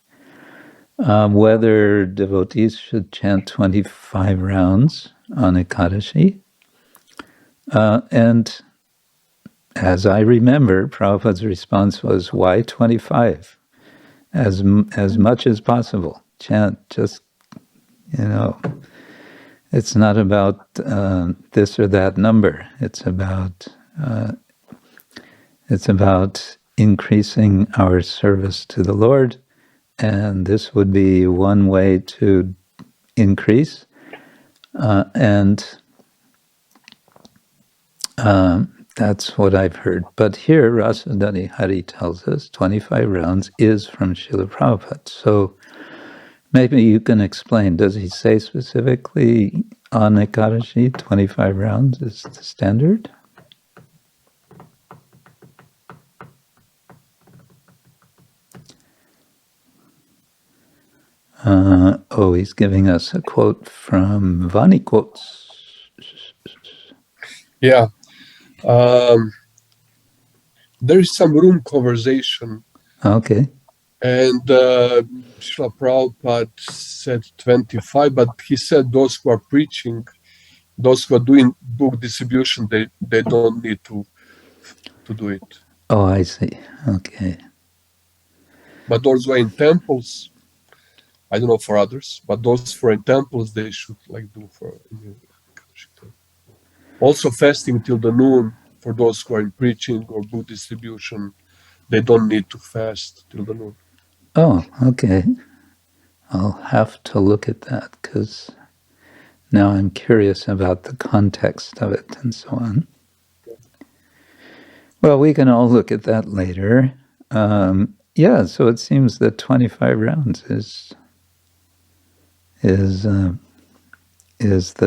whether devotees should chant 25 rounds on Ekadashi. And as I remember, Prabhupada's response was, why 25? As much as possible. Chant, just, it's not about this or that number. It's about increasing our service to the Lord, and this would be one way to increase. That's what I've heard. But here, Rasadhani Hari tells us 25 rounds is from Srila Prabhupada. So maybe you can explain. Does he say specifically on Ekadashi 25 rounds is the standard? He's giving us a quote from Vani Quotes. Yeah. There is some room conversation. Okay. And Srila Prabhupada said 25, but he said those who are preaching, those who are doing book distribution, they don't need to do it. Oh, I see. Okay. But those who are in temples, I don't know for others, but those who are in temples, they should do for. Also fasting till the noon for those who are in preaching or book distribution, they don't need to fast till the noon. Oh, okay. I'll have to look at that because now I'm curious about the context of it and so on. Well, we can all look at that later. So it seems that 25 rounds is the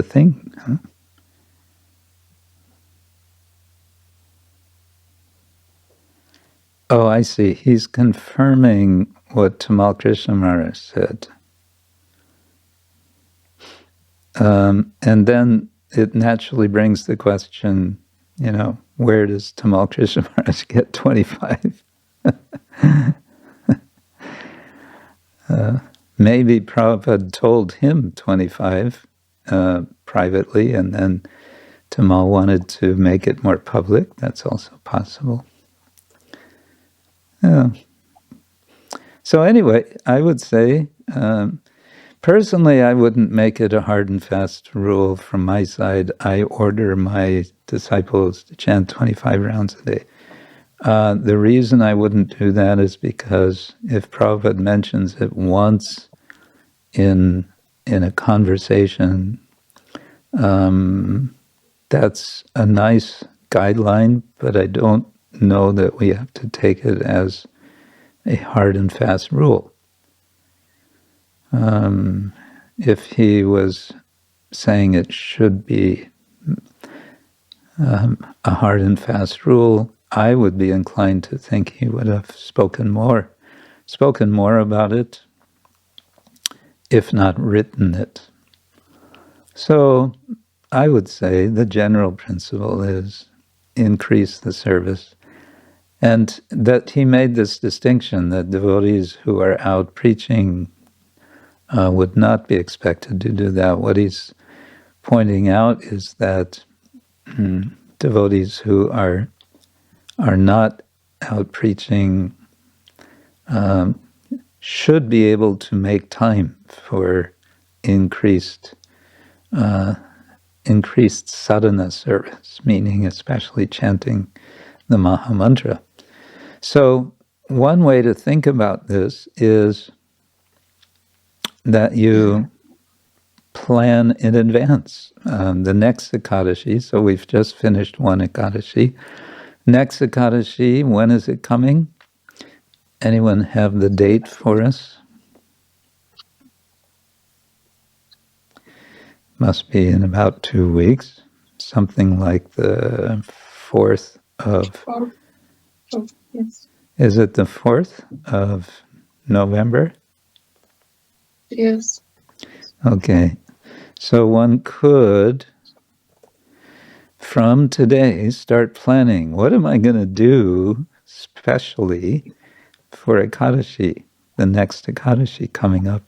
thing. Huh? Oh, I see. He's confirming what Tamal Krishna Maharaj said. And then it naturally brings the question, where does Tamal Krishna Maharaj get 25? Maybe Prabhupada told him 25 privately, and then Tamal wanted to make it more public. That's also possible. Yeah. So anyway, I would say, personally, I wouldn't make it a hard and fast rule from my side. I order my disciples to chant 25 rounds a day. The reason I wouldn't do that is because if Prabhupada mentions it once in a conversation, that's a nice guideline, but I don't know that we have to take it as a hard and fast rule. If he was saying it should be a hard and fast rule, I would be inclined to think he would have spoken more about it, if not written it. So I would say the general principle is increase the service. And that he made this distinction that devotees who are out preaching would not be expected to do that. What he's pointing out is that devotees who are not out preaching should be able to make time for increased sadhana service, meaning especially chanting the Maha Mantra. So one way to think about this is that you plan in advance. The next Ekadashi, so we've just finished one Ekadashi. Next Ekadashi, when is it coming? Anyone have the date for us? Must be in about 2 weeks, something like the 4th of... Yes. Is it the 4th of November? Yes. Okay. So one could from today, start planning. What am I going to do specially for Ekadashi, the next Ekadashi coming up?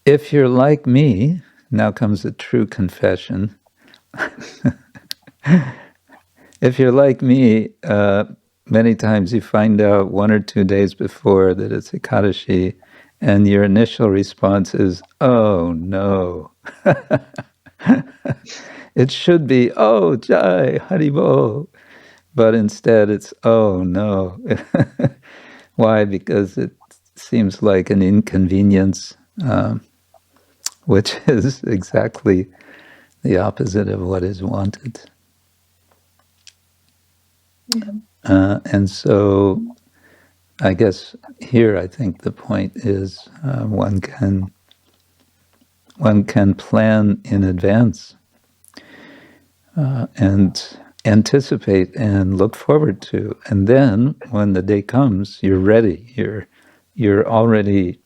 If you're like me, now comes a true confession. If you're like me, many times you find out 1 or 2 days before that it's Ekadashi, and your initial response is, oh no. It should be, oh Jai, Haribo. But instead it's, oh no. Why? Because it seems like an inconvenience, which is exactly the opposite of what is wanted. Yeah. And so I guess here I think the point is one can plan in advance and anticipate and look forward to, and then when the day comes, you're ready. You're already.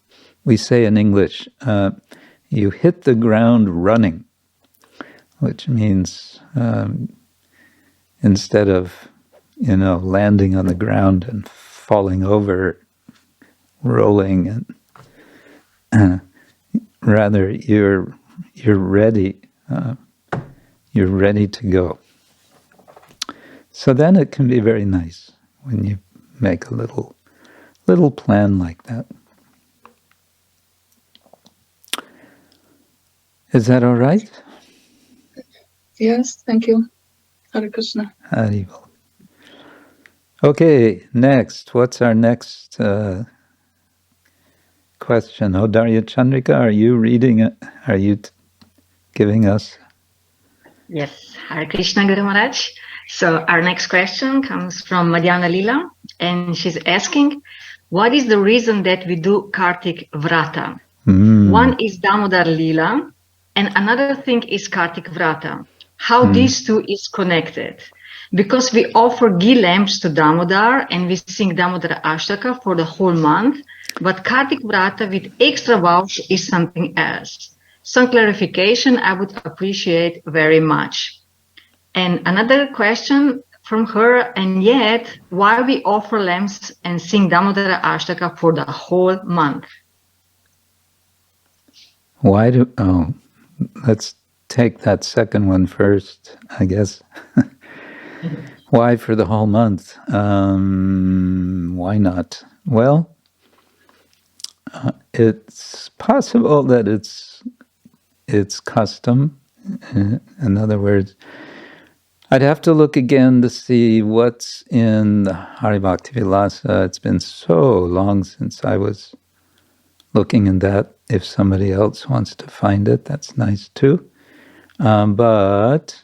We say in English, you hit the ground running, which means instead of landing on the ground and falling over, rolling, and rather you're ready. You're ready to go. So then it can be very nice when you make a little plan like that. Is that all right? Yes, thank you. Hare Krishna. Haribol. Okay, next. What's our next question? Darya Chandrika, are you reading it? Are you giving us? Yes, Hare Krishna, Guru Maharaj. So our next question comes from Madhyana Lila, and she's asking, what is the reason that we do Kartik Vrata? One is Damodara Lila, and another thing is Kartik Vrata. How these two is connected? Because we offer ghee lamps to Damodar and we sing Damodara Ashtaka for the whole month, but Kartik Vrata with extra vows is something else. Some clarification I would appreciate very much. And another question from her, and yet, why we offer lamps and sing Damodara Ashtaka for the whole month? Let's take that second one first, I guess. Why for the whole month? Why not? Well, it's possible that it's custom. In other words, I'd have to look again to see what's in the Hari Bhakti Vilasa. It's been so long since I was looking in that. If somebody else wants to find it, that's nice too. But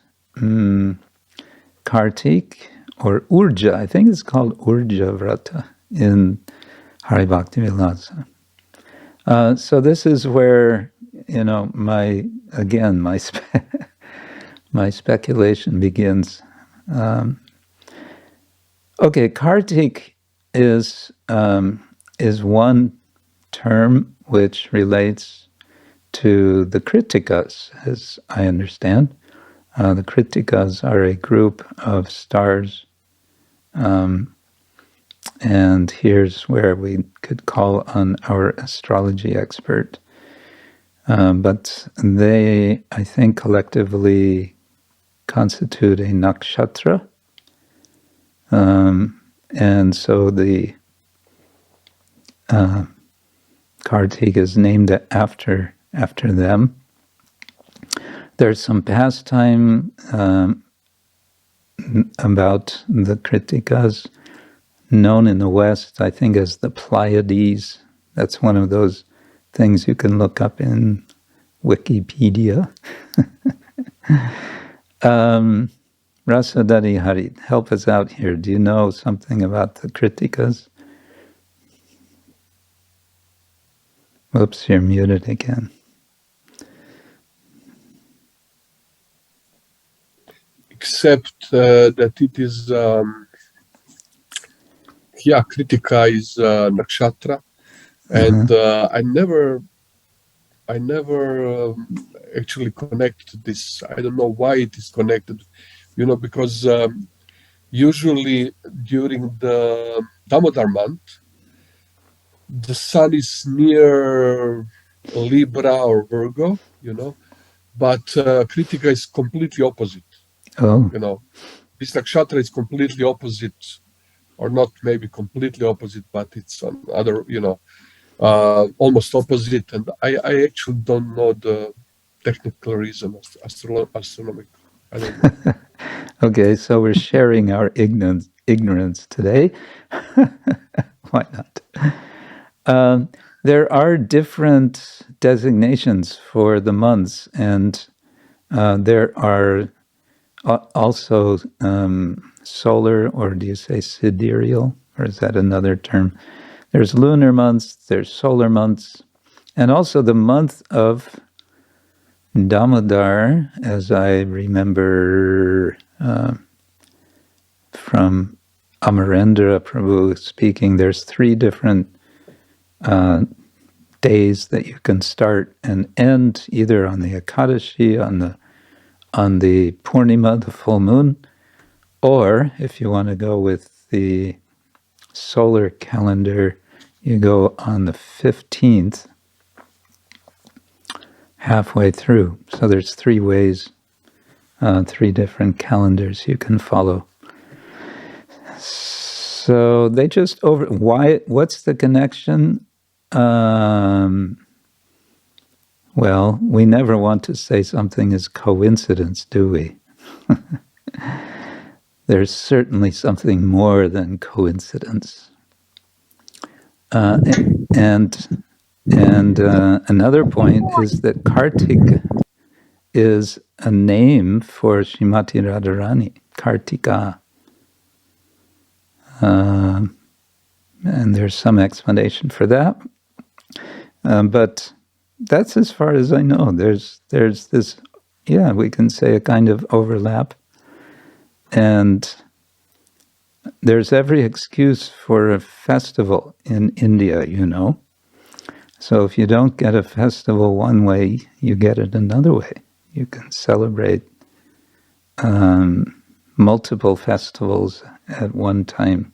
Kartik or Urja, I think it's called Urja Vrata in Hari Bhakti Vilasa. So this is where my speculation begins. Okay, Kartik is one term which relates to the Kritikas, as I understand. The Kritikas are a group of stars, and here's where we could call on our astrology expert. But they, I think, collectively constitute a nakshatra, and so the Kartik is named after them. There's some pastime about the Kritikas known in the West, I think, as the Pleiades. That's one of those things you can look up in Wikipedia. Rasadari Hari, help us out here. Do you know something about the Kritikas? Oops, you're muted again. Except that it is, Kritika is nakshatra, and I never actually connected to this. I don't know why it is connected, because usually during the Damodara month, the sun is near Libra or Virgo, but Kritika is completely opposite. Oh, This nakshatra is completely opposite, or not maybe completely opposite, but it's on other, almost opposite. And I actually don't know the technical reason, astronomical. I don't know. okay. So we're sharing our ignorance today. Why not? There are different designations for the months, and there are also solar, or do you say sidereal, or is that another term? There's lunar months, there's solar months, and also the month of Damodara, as I remember from Amarendra Prabhu speaking, there's 3 different days that you can start and end, either on the Ekadashi, on the Purnima, the full moon, or if you want to go with the solar calendar, you go on the 15th, halfway through. So there's 3 ways, 3 different calendars you can follow. So they just what's the connection? Well, we never want to say something is coincidence, do we? There's certainly something more than coincidence. And another point is that Kartik is a name for Srimati Radharani, Kartika. And there's some explanation for that. But that's as far as I know. There's this, we can say a kind of overlap. And there's every excuse for a festival in India, So if you don't get a festival one way, you get it another way. You can celebrate multiple festivals at one time.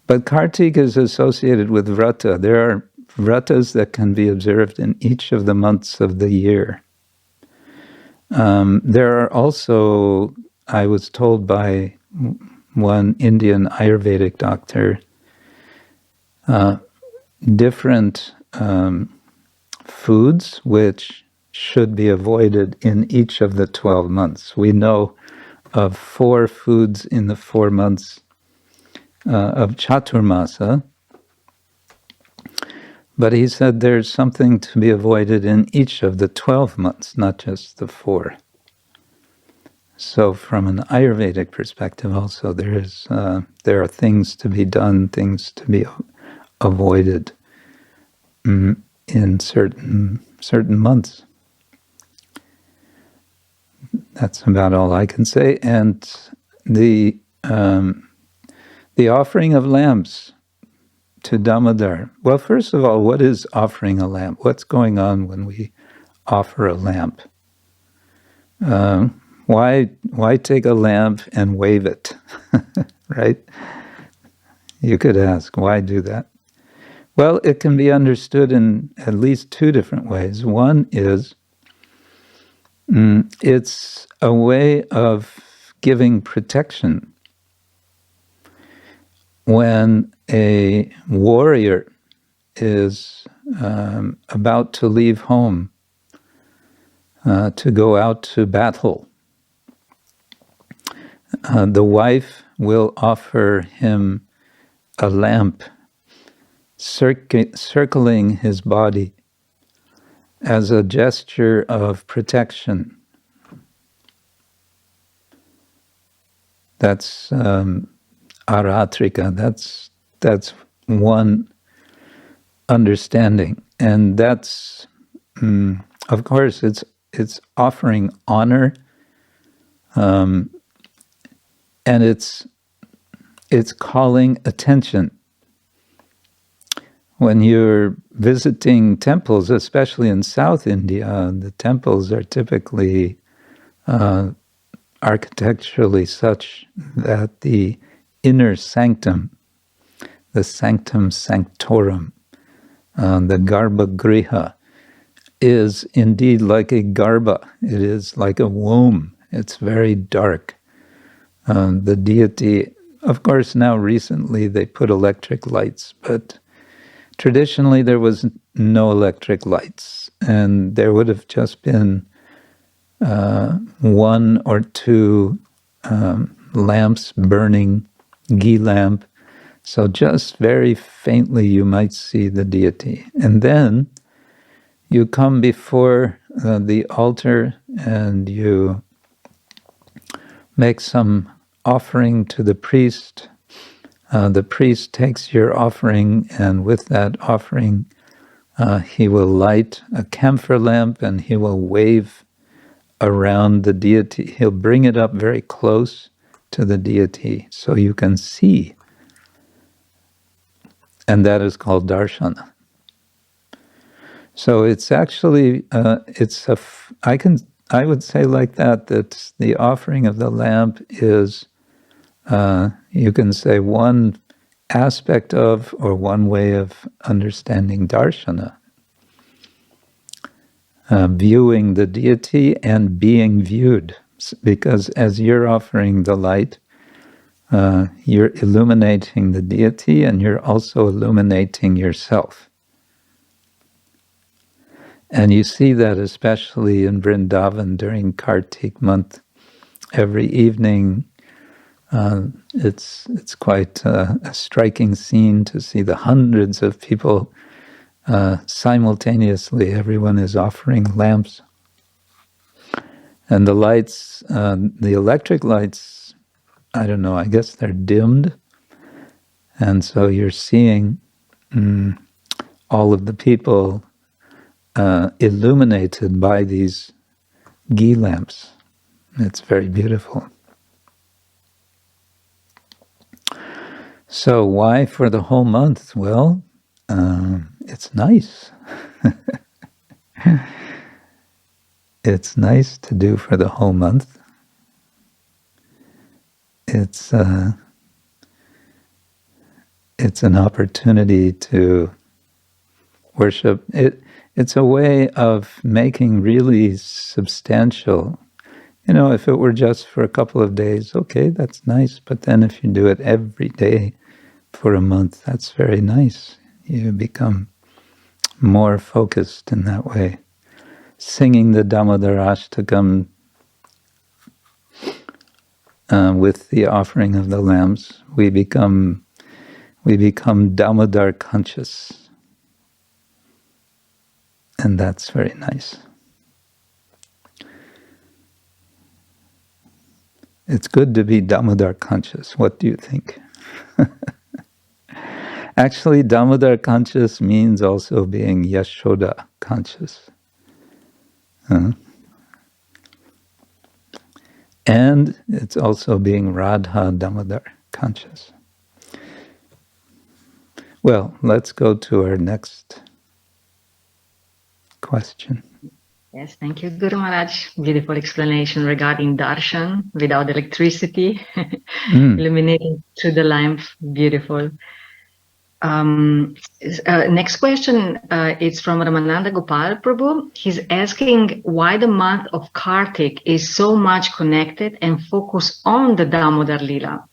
But Kartik is associated with vrata. There are vratas that can be observed in each of the months of the year. There are also, I was told by one Indian Ayurvedic doctor, different foods which should be avoided in each of the 12 months. We know of 4 foods in the 4 months of Chaturmasa, but he said there's something to be avoided in each of the 12 months, not just the 4. So from an Ayurvedic perspective also, there are things to be done, things to be avoided in certain months. That's about all I can say. And the offering of lamps to Damodara. Well, first of all, what is offering a lamp? What's going on when we offer a lamp? Why take a lamp and wave it, right? You could ask, why do that? Well, it can be understood in at least 2 different ways. One is it's a way of giving protection. When a warrior is about to leave home to go out to battle, the wife will offer him a lamp circling his body as a gesture of protection. That's aratrika. That's one understanding, and that's of course it's offering honor, and it's calling attention. when you're visiting temples, especially in South India, the temples are typically architecturally such that the inner sanctum, the sanctum sanctorum, the garbha-griha, is indeed like a garbha. It is like a womb. It's very dark. The deity, of course, now recently they put electric lights, but traditionally there was no electric lights, and there would have just been one or two lamps burning, ghee lamp, so just very faintly you might see the deity. And then you come before the altar and you make some offering to the priest. The priest takes your offering, and with that offering he will light a camphor lamp and he will wave around the deity. He'll bring it up very close to the deity so you can see. And that is called darshana. So it's actually, I would say like that the offering of the lamp is, you can say, one aspect of, or one way of understanding darshana. Viewing the deity and being viewed. Because as you're offering the light, you're illuminating the deity and you're also illuminating yourself. And you see that especially in Vrindavan during Kartik month. Every evening, it's quite a striking scene to see the hundreds of people simultaneously. Everyone is offering lamps. And the lights, the electric lights, I don't know, I guess they're dimmed. And so you're seeing all of the people illuminated by these ghee lamps. It's very beautiful. So why for the whole month? Well, it's nice. It's nice to do for the whole month. It's an opportunity to worship. It's a way of making really substantial. You know, if it were just for a couple of days, okay, that's nice. But then if you do it every day for a month, that's very nice. You become more focused in that way. Singing the Damodara with the offering of the lamps, we become Damodar conscious. And that's very nice. It's good to be Damodar conscious. What do you think? Actually, Damodar conscious means also being yaśodā conscious. And it's also being Radha Damodar conscious. Well, let's go to our next question. Yes, thank you, Guru Maharaj. Beautiful explanation regarding darshan without electricity, illuminating through the lamp. Beautiful. Next question is from Ramananda Gopal Prabhu. He's asking why the month of Kartik is so much connected and focused on the Damodar Lila.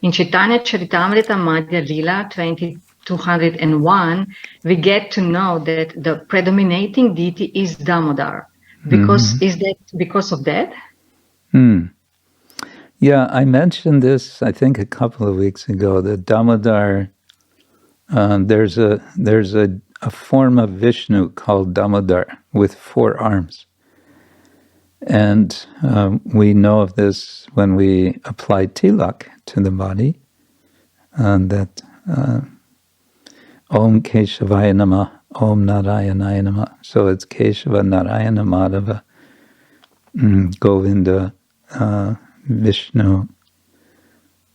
In Chaitanya Charitamrita Madhya Lila 2201, we get to know that the predominating deity is Damodar. Is that because of that? Yeah, I mentioned this, I think, a couple of weeks ago, that Damodar, there's a form of Vishnu called Damodar with 4 arms. And we know of this when we apply tilak to the body, that Om Keshavaya Namah, Om Narayanaya Namah. So it's Keshava, Narayana, Madhava, Govinda, Vishnu,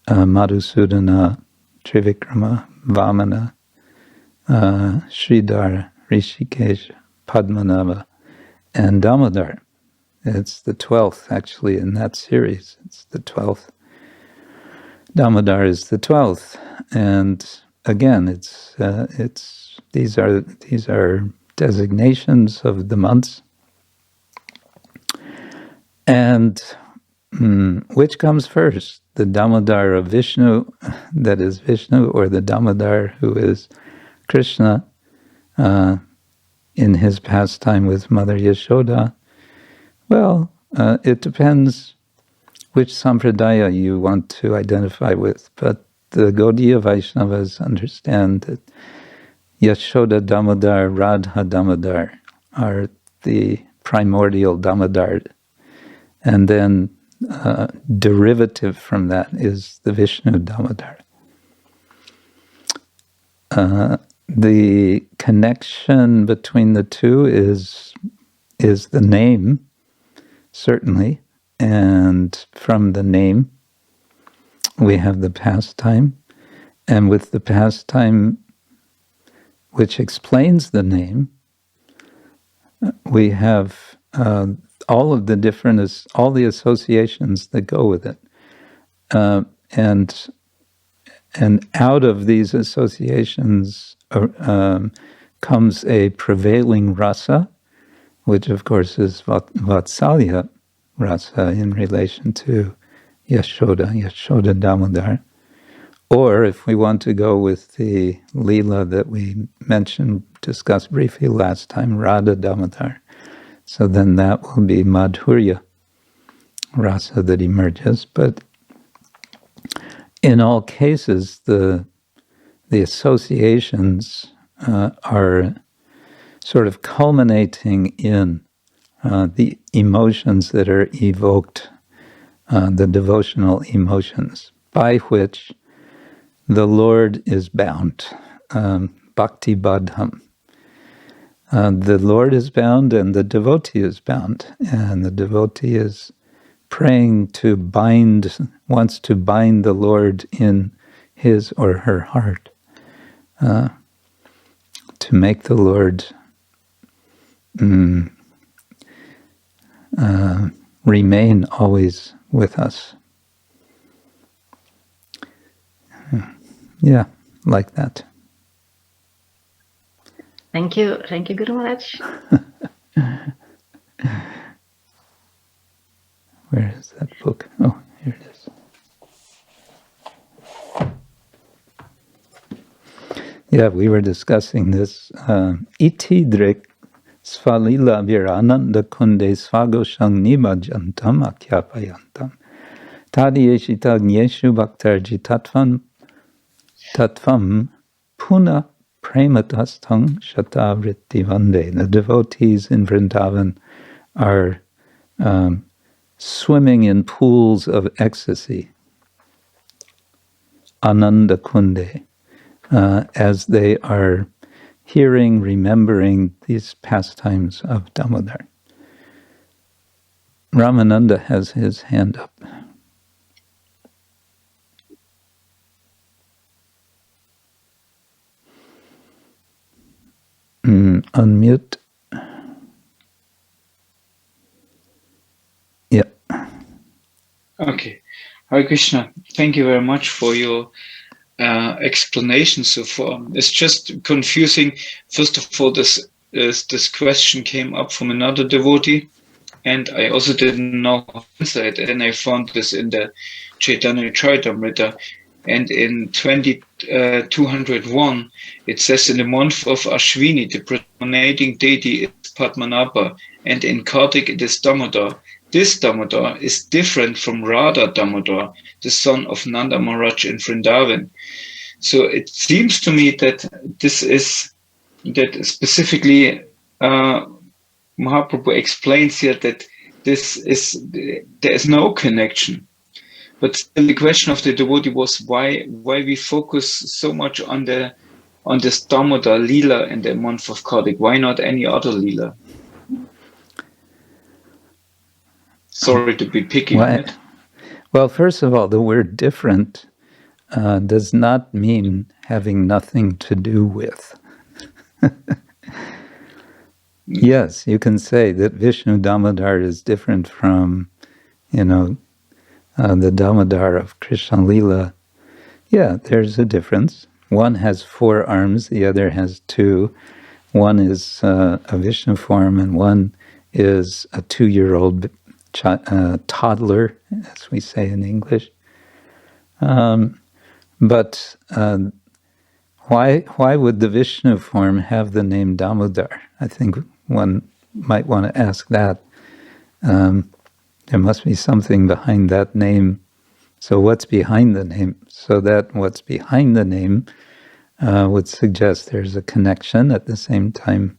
Madhusudana, Trivikrama, Vamana, Sridhar, Rishikesh, Padmanabha, and Damodara. It's the 12th, actually, in that series. It's the 12th. Damodara is the 12th, and again, these are designations of the months. And which comes first, the Damodara of Vishnu, that is Vishnu, or the Damodara who is Krishna in his pastime with Mother Yaśodā? Well, it depends which sampradaya you want to identify with, but the Gaudiya Vaishnavas understand that Yaśodā Damodar, Radha Damodar are the primordial Damodar, and then derivative from that is the Vishnu Damodar. The connection between the two is the name, certainly, and from the name we have the pastime, and with the pastime which explains the name, we have all the associations that go with it, and out of these associations comes a prevailing rasa, which of course is Vatsalya rasa in relation to Yaśodā Damodar. Or if we want to go with the Leela that we discussed briefly last time, Radha Damodar, so then that will be Madhurya rasa that emerges. But in all cases, the associations are sort of culminating in the emotions that are evoked, the devotional emotions, by which the Lord is bound, bhakti badham. The Lord is bound and the devotee is bound, and the devotee is praying wants to bind the Lord in his or her heart, to make the Lord remain always with us. Yeah, like that. Thank you, Guru Maharaj. Where is that book? Oh, here it is. Yeah, we were discussing this. Iti drik svalila virananda kunde svagoshang nibhajantam akyapayantam. Tadiyeshita gnyeshu bhaktarji tatvam puna prematastang shatavritti vande. The devotees in Vrindavan are swimming in pools of ecstasy, ananda kunde, as they are hearing, remembering these pastimes of Damodar. Ramananda has his hand up. Unmute. Yeah. Okay. Hare Krishna. Thank you very much for your explanation so far. It's just confusing. First of all, this question came up from another devotee, and I also didn't know how to answer it, and I found this in the Chaitanya Charitamrita. And in 201, it says in the month of Ashwini, the predominating deity is Padmanabha, and in Kartik it is Damodara. This Damodara is different from Radha Damodara, the son of Nanda Maharaj in Vrindavan. So it seems to me that specifically Mahaprabhu explains here that there is no connection. But the question of the devotee was why we focus so much on this Damodara Leela in the month of Kartik. Why not any other Leela? Sorry to be picky on it. Well, first of all, the word different does not mean having nothing to do with. Yes, you can say that Vishnu Damodar is different from, the Damodara of Krishna Lila. Yeah, there's a difference. One has 4 arms, the other has 2. One is a Vishnu form, and one is a 2-year-old toddler, as we say in English. But why would the Vishnu form have the name Damodar? I think one might want to ask that. There must be something behind that name. So what's behind the name? So that what's behind the name would suggest there's a connection, at the same time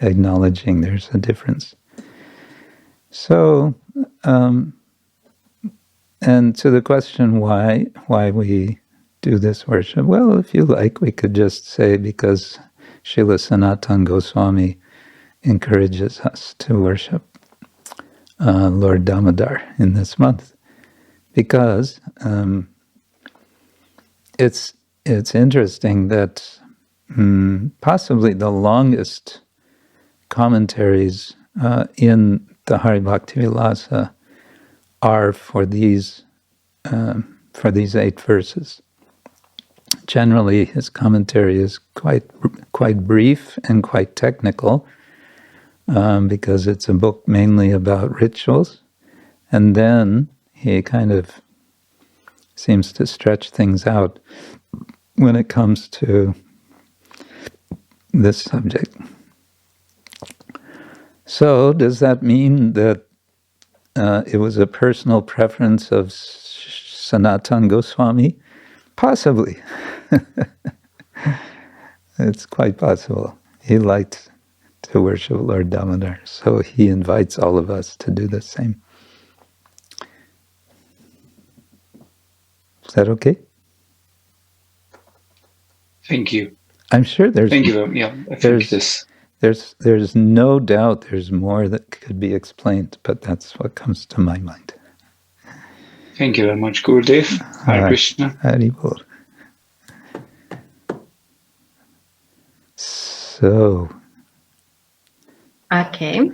acknowledging there's a difference. So, and to the question why we do this worship, well, if you like, we could just say because Srila Sanatana Goswami encourages us to worship Lord Damodar in this month, because it's interesting that possibly the longest commentaries in the Hari Bhakti Vilasa are for these 8 verses. Generally, his commentary is quite brief and quite technical, because it's a book mainly about rituals, and then he kind of seems to stretch things out when it comes to this subject. So, does that mean that it was a personal preference of Sanatana Goswami? Possibly. It's quite possible. He liked to worship Lord Damodar, so he invites all of us to do the same. Is that okay? Thank you. I'm sure there's. Thank you. Yeah, I think there's no doubt there's more that could be explained, but that's what comes to my mind. Thank you very much, Gurudev. Hare Krishna. Haribol. So. Okay.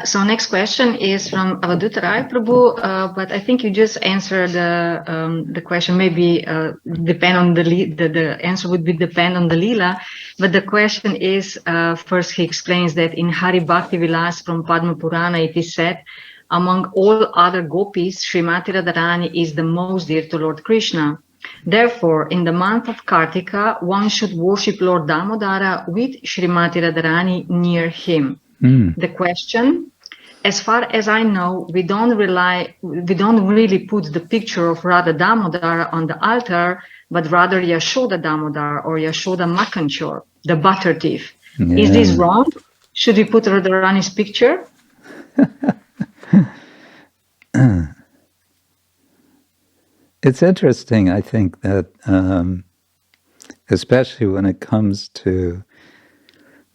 So next question is from Avadhuta Rai Prabhu, but I think you just answered the question. Maybe depend on the answer would be depend on the lila, but the question is first he explains that in Hari Bhakti Vilas from Padma Purana it is said, among all other gopis, Srimati Radharani is the most dear to Lord Krishna. Therefore, in the month of Kartika, one should worship Lord Damodara with Srimati Radharani near him. The question, as far as I know, we don't really put the picture of Radha Damodara on the altar, but rather Yaśodā Damodara or Yaśodā Makanchor, the butter thief. Yeah. Is this wrong? Should we put Radharani's picture? It's interesting, I think, that especially when it comes to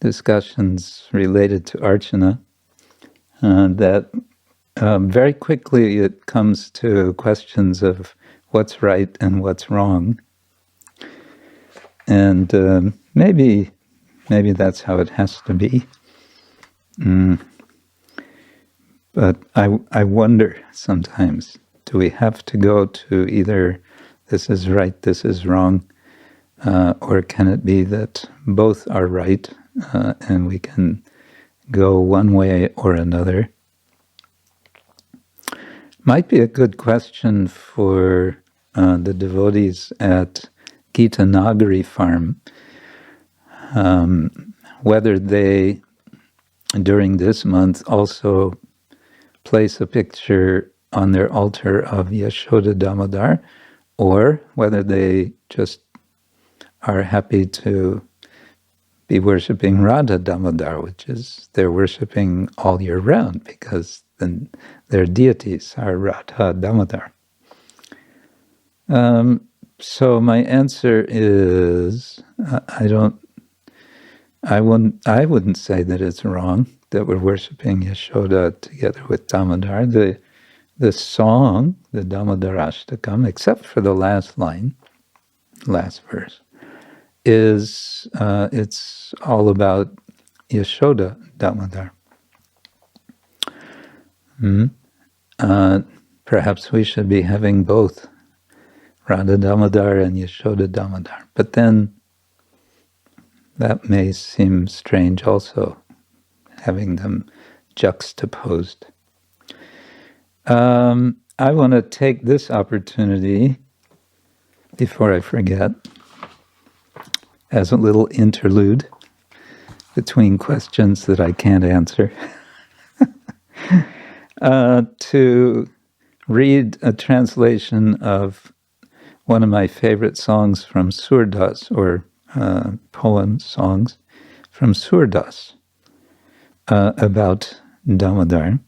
discussions related to Archana, that very quickly it comes to questions of what's right and what's wrong. And maybe that's how it has to be. But I wonder sometimes, do we have to go to either this is right, this is wrong, or can it be that both are right and we can go one way or another? Might be a good question for the devotees at Gita Nagari farm, whether they, during this month, also place a picture on their altar of Yaśodā Damodar, or whether they just are happy to be worshipping Radha Damodar, which is they're worshipping all year round, because then their deities are Radha Damodar. So my answer is, I wouldn't say that it's wrong that we're worshipping Yaśodā together with Damodar. The song, the Damodarashtakam, except for the last line, last verse, is it's all about Yaśodā Damodara. Perhaps we should be having both Radha Damodara and Yaśodā Damodara. But then that may seem strange also, having them juxtaposed. I want to take this opportunity, before I forget, as a little interlude between questions that I can't answer, to read a translation of one of my favorite songs from Sūrdas, or poem songs from Sūrdas, about Damodara.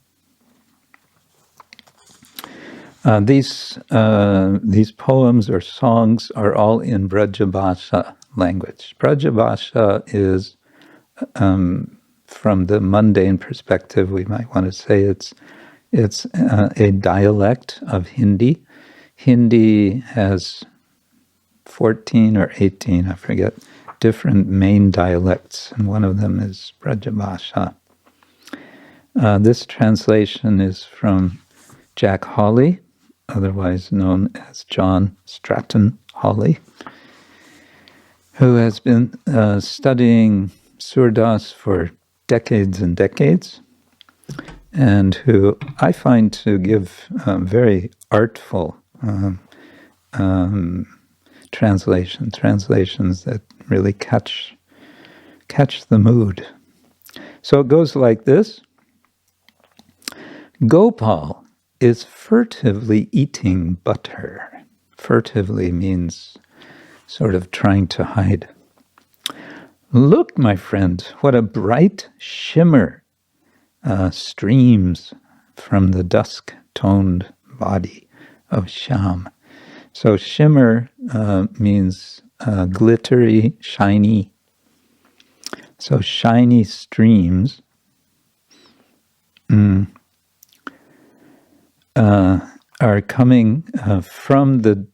These poems or songs are all in Brajabhasha language. Brajabhasha is, from the mundane perspective, we might want to say it's a dialect of Hindi. Hindi has 14 or 18, I forget, different main dialects, and one of them is Brajabhasha. This translation is from Jack Hawley, otherwise known as John Stratton Hawley, who has been studying Sūrdas for decades and decades, and who I find to give very artful translations that really catch the mood. So it goes like this. Gopal is furtively eating butter. Furtively means sort of trying to hide. Look, my friend, what a bright shimmer streams from the dusk-toned body of Shyam. So shimmer means glittery, shiny. So shiny streams are coming from the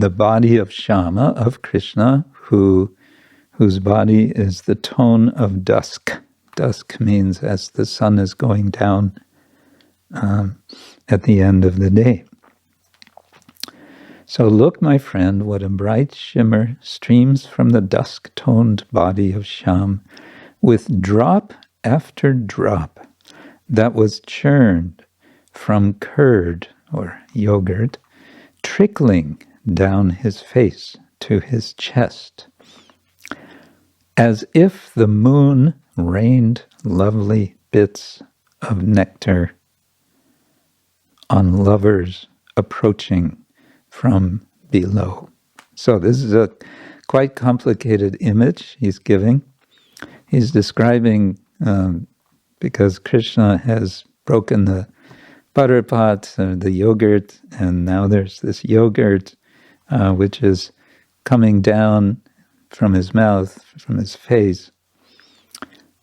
body of Shyama, of Krishna, whose body is the tone of dusk. Dusk means as the sun is going down at the end of the day. So look, my friend, what a bright shimmer streams from the dusk-toned body of Shyam, with drop after drop that was churned from curd or yogurt, trickling down his face to his chest, as if the moon rained lovely bits of nectar on lovers approaching from below. So this is a quite complicated image he's giving. He's describing, because Krishna has broken the butter pot, the yogurt, and now there's this yogurt which is coming down from his mouth, from his face,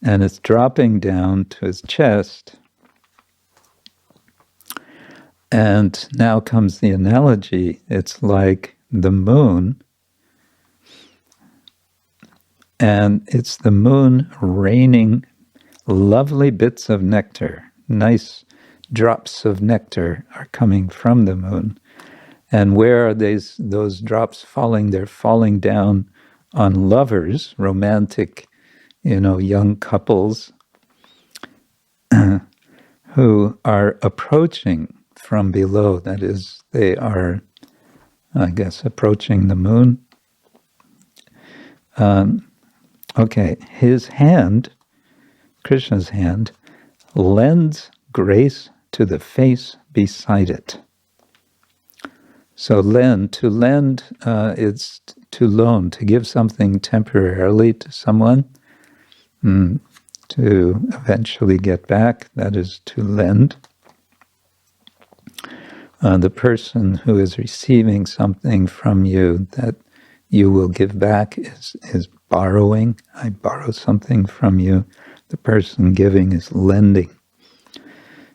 and it's dropping down to his chest. And now comes the analogy. It's like the moon, and it's the moon raining lovely bits of nectar. Nice drops of nectar are coming from the moon. And where are those drops falling? They're falling down on lovers, romantic, young couples who are approaching from below. That is, they are, I guess, approaching the moon. Okay, his hand, Krishna's hand, lends grace to the face beside it. So to lend is to loan, to give something temporarily to someone, to eventually get back, that is to lend. The person who is receiving something from you that you will give back is borrowing. I borrow something from you. The person giving is lending.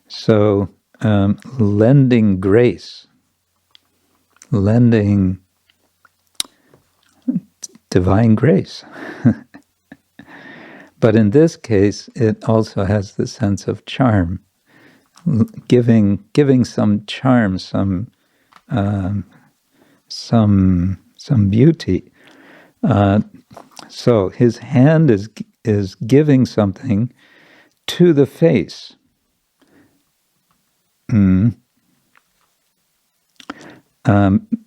So lending grace, lending divine grace. But in this case, it also has the sense of charm, giving some charm, some beauty. So his hand is giving something to the face.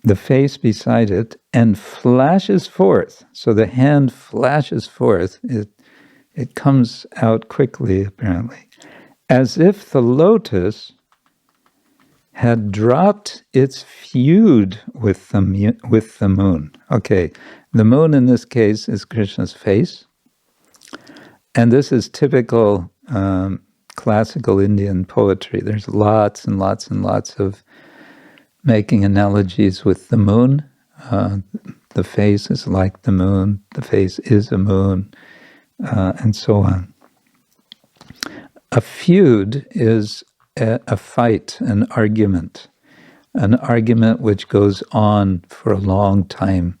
The face beside it, and flashes forth. So the hand flashes forth. It comes out quickly, apparently, as if the lotus had dropped its feud with the moon. Okay, the moon in this case is Krishna's face, and this is typical classical Indian poetry. There's lots and lots and lots of making analogies with the moon. The face is like the moon. The face is a moon, and so on. A feud is a fight, an argument which goes on for a long time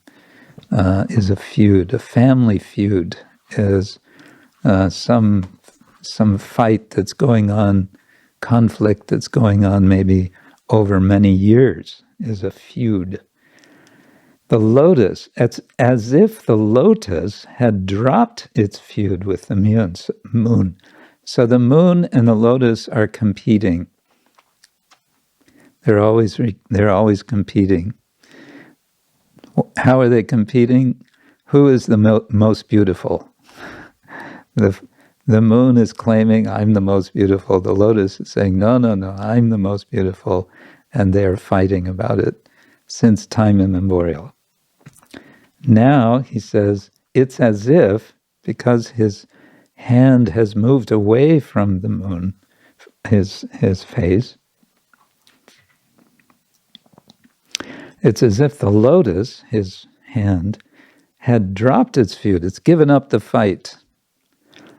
is a feud. A family feud is some fight that's going on, conflict that's going on maybe over many years is a feud. The lotus, it's as if the lotus had dropped its feud with the moon. So the moon and the lotus are competing. They're always competing. How are they competing? Who is the most beautiful? The moon is claiming, I'm the most beautiful. The lotus is saying, no, I'm the most beautiful. And they're fighting about it since time immemorial. Now, he says, it's as if, because his hand has moved away from the moon, his face, it's as if the lotus, his hand, had dropped its feud. It's given up the fight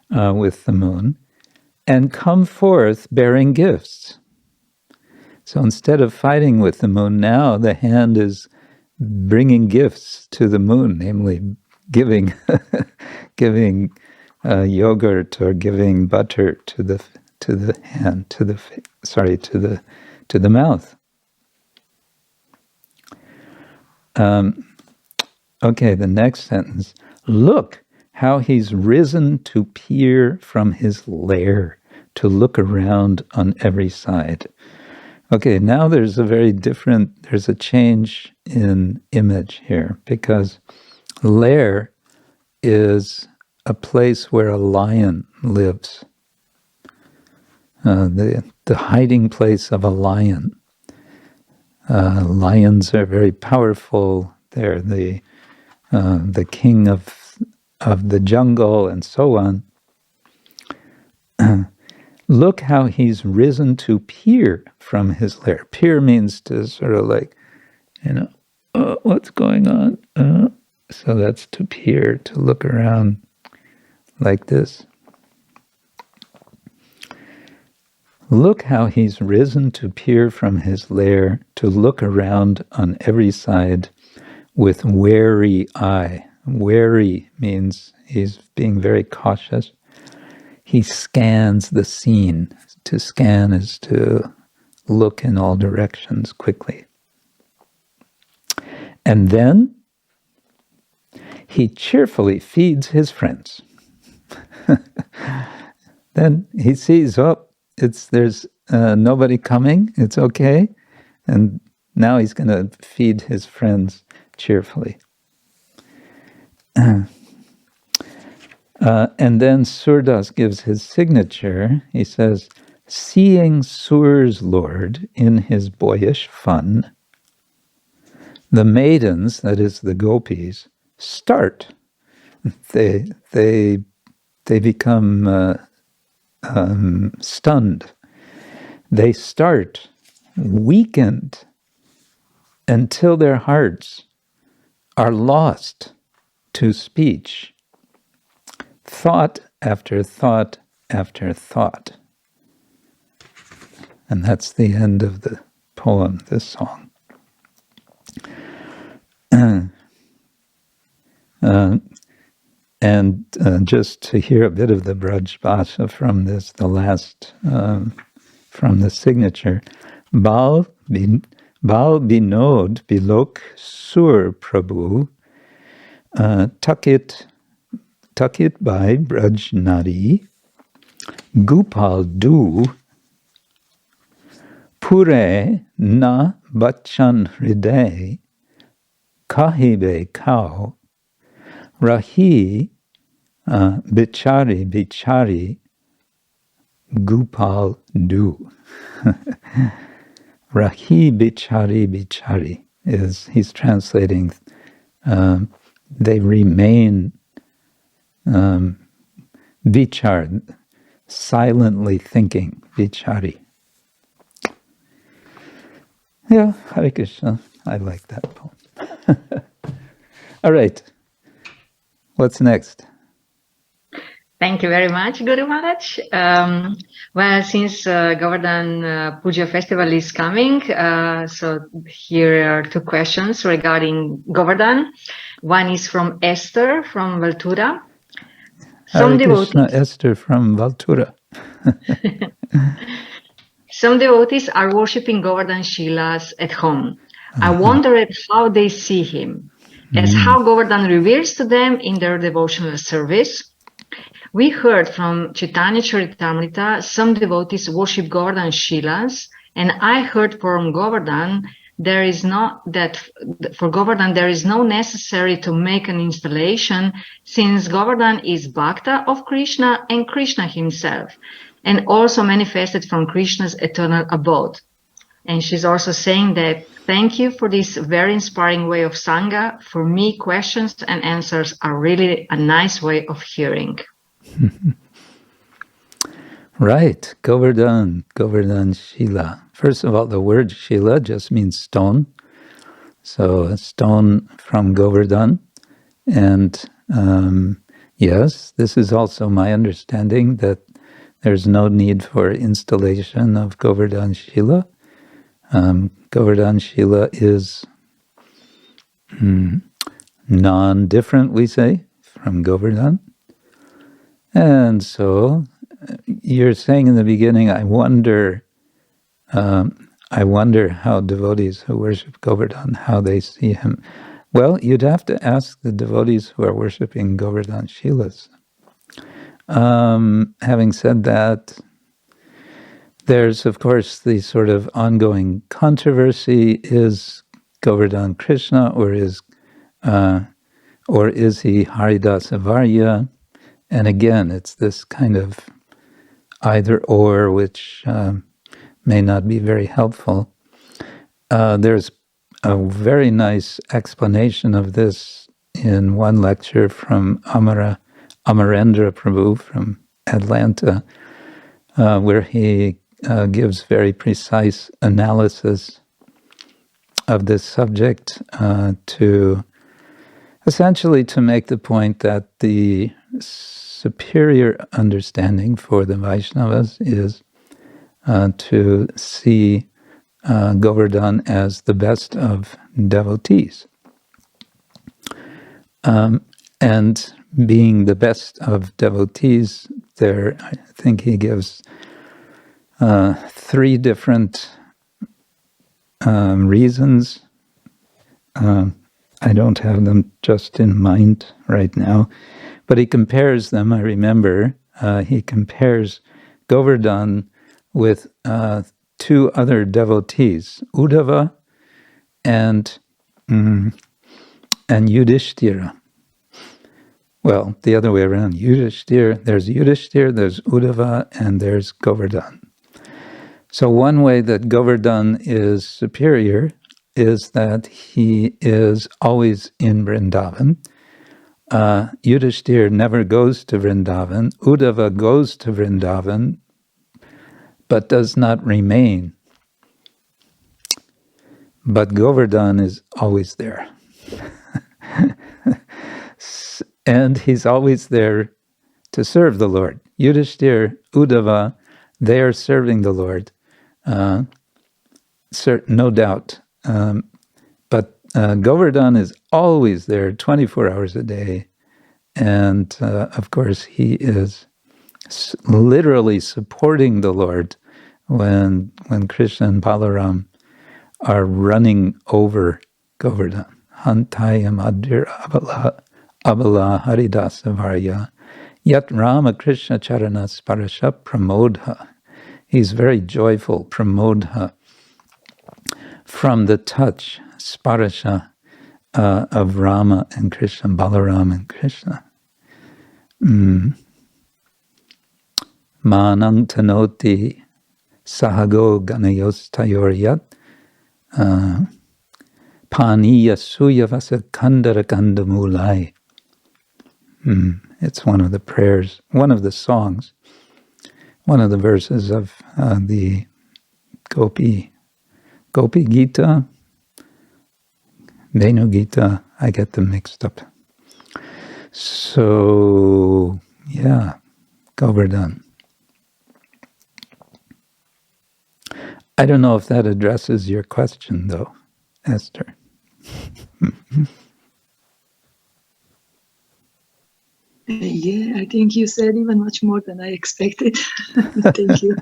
with the moon and come forth bearing gifts. So instead of fighting with the moon, now the hand is bringing gifts to the moon, namely giving yogurt or giving butter to the hand, to the mouth. Okay, the next sentence. Look how he's risen to peer from his lair, to look around on every side. Okay, now there's a change in image here, because lair is a place where a lion lives. The hiding place of a lion. Lions are very powerful. They're the king of the jungle and so on. Look how he's risen to peer from his lair. Peer means to sort of like, what's going on? So that's to peer, to look around like this. Look how he's risen to peer from his lair, to look around on every side with wary eye. Wary means he's being very cautious. He scans the scene. To scan is to look in all directions quickly. And then he cheerfully feeds his friends. Then he sees, there's nobody coming, it's okay. And now he's going to feed his friends cheerfully. And then Surdas gives his signature. He says, seeing Sur's lord in his boyish fun, the maidens, that is the gopis, start. They become stunned. They start weakened until their hearts are lost to speech. Thought after thought after thought. And that's the end of the poem, this song. And just to hear a bit of the Braj Bhasha from this, the last, from the signature, Bal Binod Bilok Sur Prabhu, Takit by Braj Nari, Gopal Du, Pure Na Bachan Hriday, Kahibe Kao, Rahi Bichari Gopal Du. Rahi Bichari is, he's translating, they remain vichar, silently thinking, vichari. Yeah, Hare Krishna. I like that poem. All right. What's next? Thank you very much, Guru Maharaj. Well, since Govardhan Puja festival is coming, so here are two questions regarding Govardhan. One is from Esther from Valtura. Hare Krishna, Esther from Valtura. Some devotees are worshipping Govardhan Shilas at home. I wondered how they see him, as how Govardhan reveals to them in their devotional service. We heard from Chaitanya Charitamrita some devotees worship Govardhan Shilas, and I heard from Govardhan for Govardhan there is no necessary to make an installation, since Govardhan is Bhakta of Krishna and Krishna himself, and also manifested from Krishna's eternal abode. And she's also saying that, thank you for this very inspiring way of Sanga. For me, questions and answers are really a nice way of hearing. Right, Govardhan Shila. First of all, the word Shila just means stone. So a stone from Govardhan. And yes, this is also my understanding that there's no need for installation of Govardhan Shila. Govardhan Shila is non-different, we say, from Govardhan. And so you're saying in the beginning, I wonder how devotees who worship Govardhan, how they see him. Well, you'd have to ask the devotees who are worshipping Govardhan Shilas. Having said that, there's, of course, the sort of ongoing controversy, is Govardhan Krishna or is he Haridasa Varya? And again, it's this kind of either or, which may not be very helpful. There's a very nice explanation of this in one lecture from Amarendra Prabhu from Atlanta, where he gives very precise analysis of this subject to essentially to make the point that the superior understanding for the Vaishnavas is to see Govardhan as the best of devotees. And being the best of devotees, there, I think he gives three different reasons. I don't have them just in mind right now, but he compares them. I remember he compares Govardhan with two other devotees, Uddhava and Yudhishthira. Well, the other way around. There's Yudhishthir, there's Uddhava, and there's Govardhan. So one way that Govardhan is superior is that he is always in Vrindavan. Yudhishthir never goes to Vrindavan. Uddhava goes to Vrindavan, but does not remain. But Govardhan is always there. And he's always there to serve the Lord. Yudhishthir, Uddhava, they are serving the Lord, no doubt. But Govardhan is always there 24 hours a day. And of course, he is literally supporting the Lord when Krishna and Balaram are running over Govardhan. Hantayam adir abala haridasa varya yat Rama Krishna charana sparasha pramodha. He's very joyful, pramodha, from the touch, sparasha, of Rama and Krishna, Balaram and Krishna. Manang tanoti sahago ganayostayoryat paniya suyavasa kandara kandamulai. It's one of the prayers, one of the songs, one of the verses of the Gopi Gita, Venu Gita. I get them mixed up. So, yeah, Govardhan. I don't know if that addresses your question, though, Esther. Yeah, I think you said even much more than I expected. Thank you.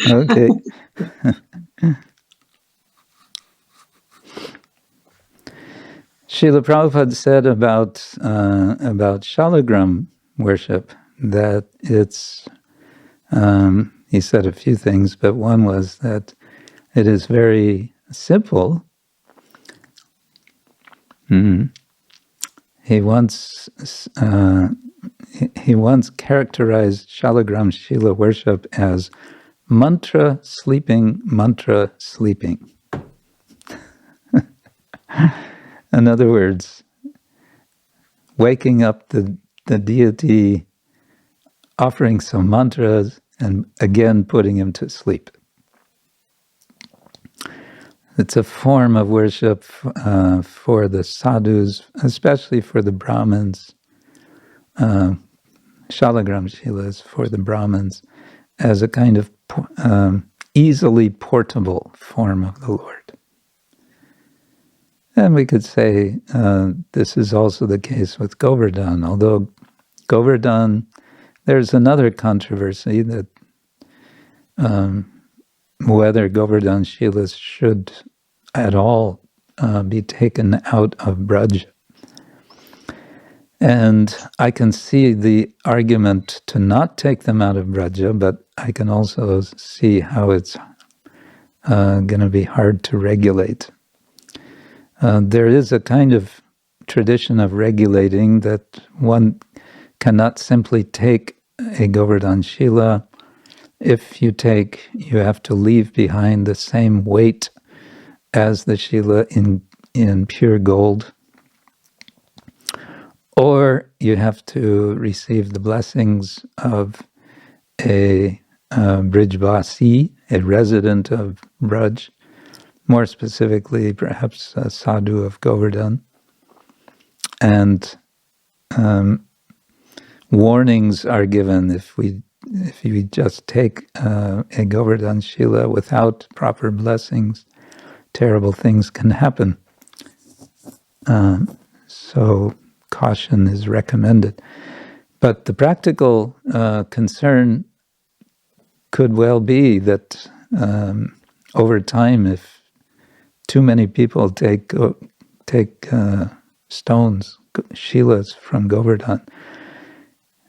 Okay. Srila Prabhupada said about Shalagram worship that it's, he said a few things, but one was that it is very simple. He once characterized Shalagram Shila worship as mantra sleeping, mantra sleeping. In other words, waking up the deity, offering some mantras, and again putting him to sleep. It's a form of worship for the sadhus, especially for the Brahmins. Shalagram Shila is for the Brahmins as a kind of easily portable form of the Lord. And we could say this is also the case with Govardhan, although Govardhan, there's another controversy that whether Govardhan Shilas should at all be taken out of Braj. And I can see the argument to not take them out of Braja, but I can also see how it's going to be hard to regulate. There is a kind of tradition of regulating that one cannot simply take a Govardhan Shila. If you take, you have to leave behind the same weight as the Shila in pure gold. Or you have to receive the blessings of a Brijvasi, a resident of Braj, more specifically perhaps a sadhu of Govardhan. And warnings are given if you just take a Govardhan Shila without proper blessings, terrible things can happen. So caution is recommended. But the practical concern could well be that over time, if too many people take stones, Shilas from Govardhan,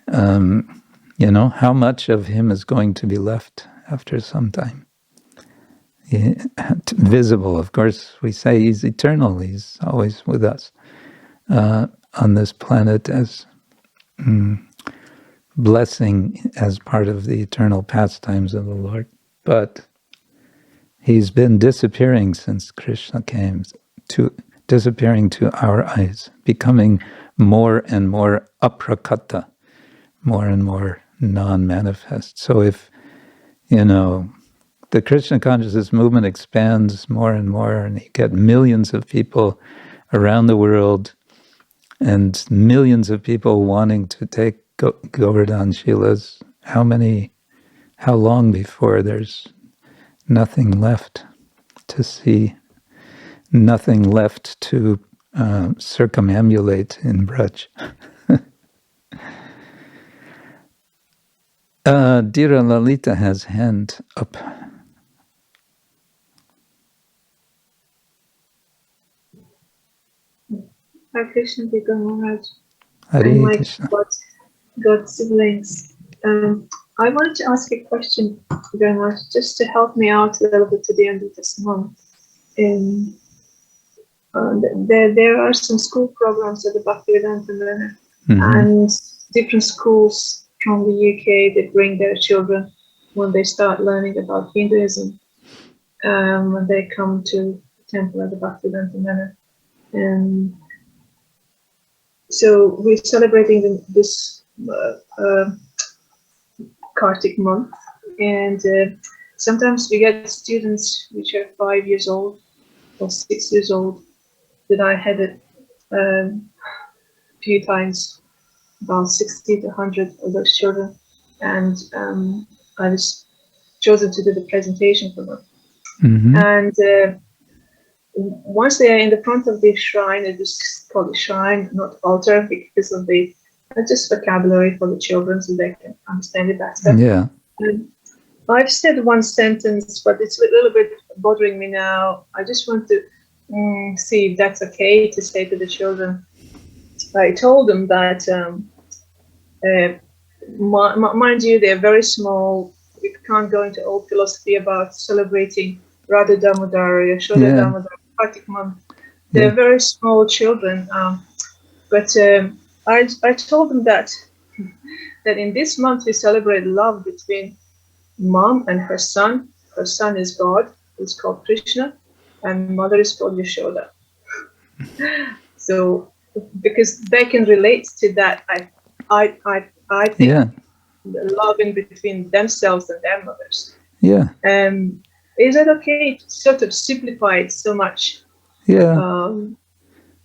how much of him is going to be left after some time? Visible, of course, we say he's eternal, he's always with us on this planet as blessing as part of the eternal pastimes of the Lord. But he's been disappearing since Krishna came, disappearing to our eyes, becoming more and more aprakata, more and more non-manifest. So if, the Krishna consciousness movement expands more and more, and you get millions of people around the world, and millions of people wanting to take Govardhan Shilas, how long before there's nothing left to see? nothing left to circumambulate in Braj. Dira Lalita has hand up. Hare Krishna, Deepa Maharaj. Hare And my Krishna. God siblings. I wanted to ask a question very much, just to help me out a little bit to the end of this month. There are some school programs at the Bhaktivedanta Center, and different schools from the UK, they bring their children when they start learning about Hinduism, when they come to the temple at the Bhaktivedanta Center. And so we're celebrating this Kartik month, and sometimes we get students which are 5 years old or 6 years old that I had a few times, about 60 to 100 of those children, and I was chosen to do the presentation for them. And once they are in the front of the shrine, I just call it shrine, not altar, because of the just vocabulary for the children so they can understand it better. Yeah. I've said one sentence, but it's a little bit bothering me now. I just want to see if that's okay to say to the children. I told them that, mind you, they're very small. We can't go into old philosophy about celebrating Radha Damodara, yaśodā Damodara, Kartik month. They're very small children, but I told them that in this month we celebrate love between mom and her son. Her son is God, who's called Krishna, and mother is called Yaśodā. So, because they can relate to that, I think the love in between themselves and their mothers. Yeah. Is it okay to sort of simplify it so much? Yeah.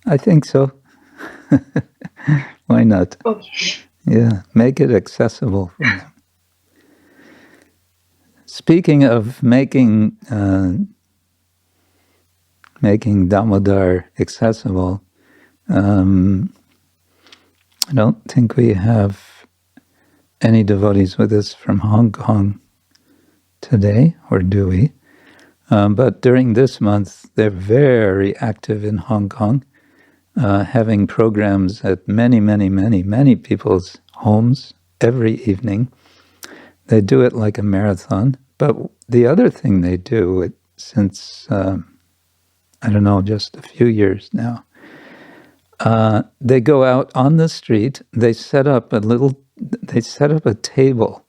I think so. Why not? Okay. Yeah, make it accessible for them. Speaking of making Damodar accessible, I don't think we have any devotees with us from Hong Kong today, or do we? But during this month, they're very active in Hong Kong, having programs at many people's homes every evening. They do it like a marathon. But the other thing they do, since, I don't know, just a few years now, they go out on the street, they set up a table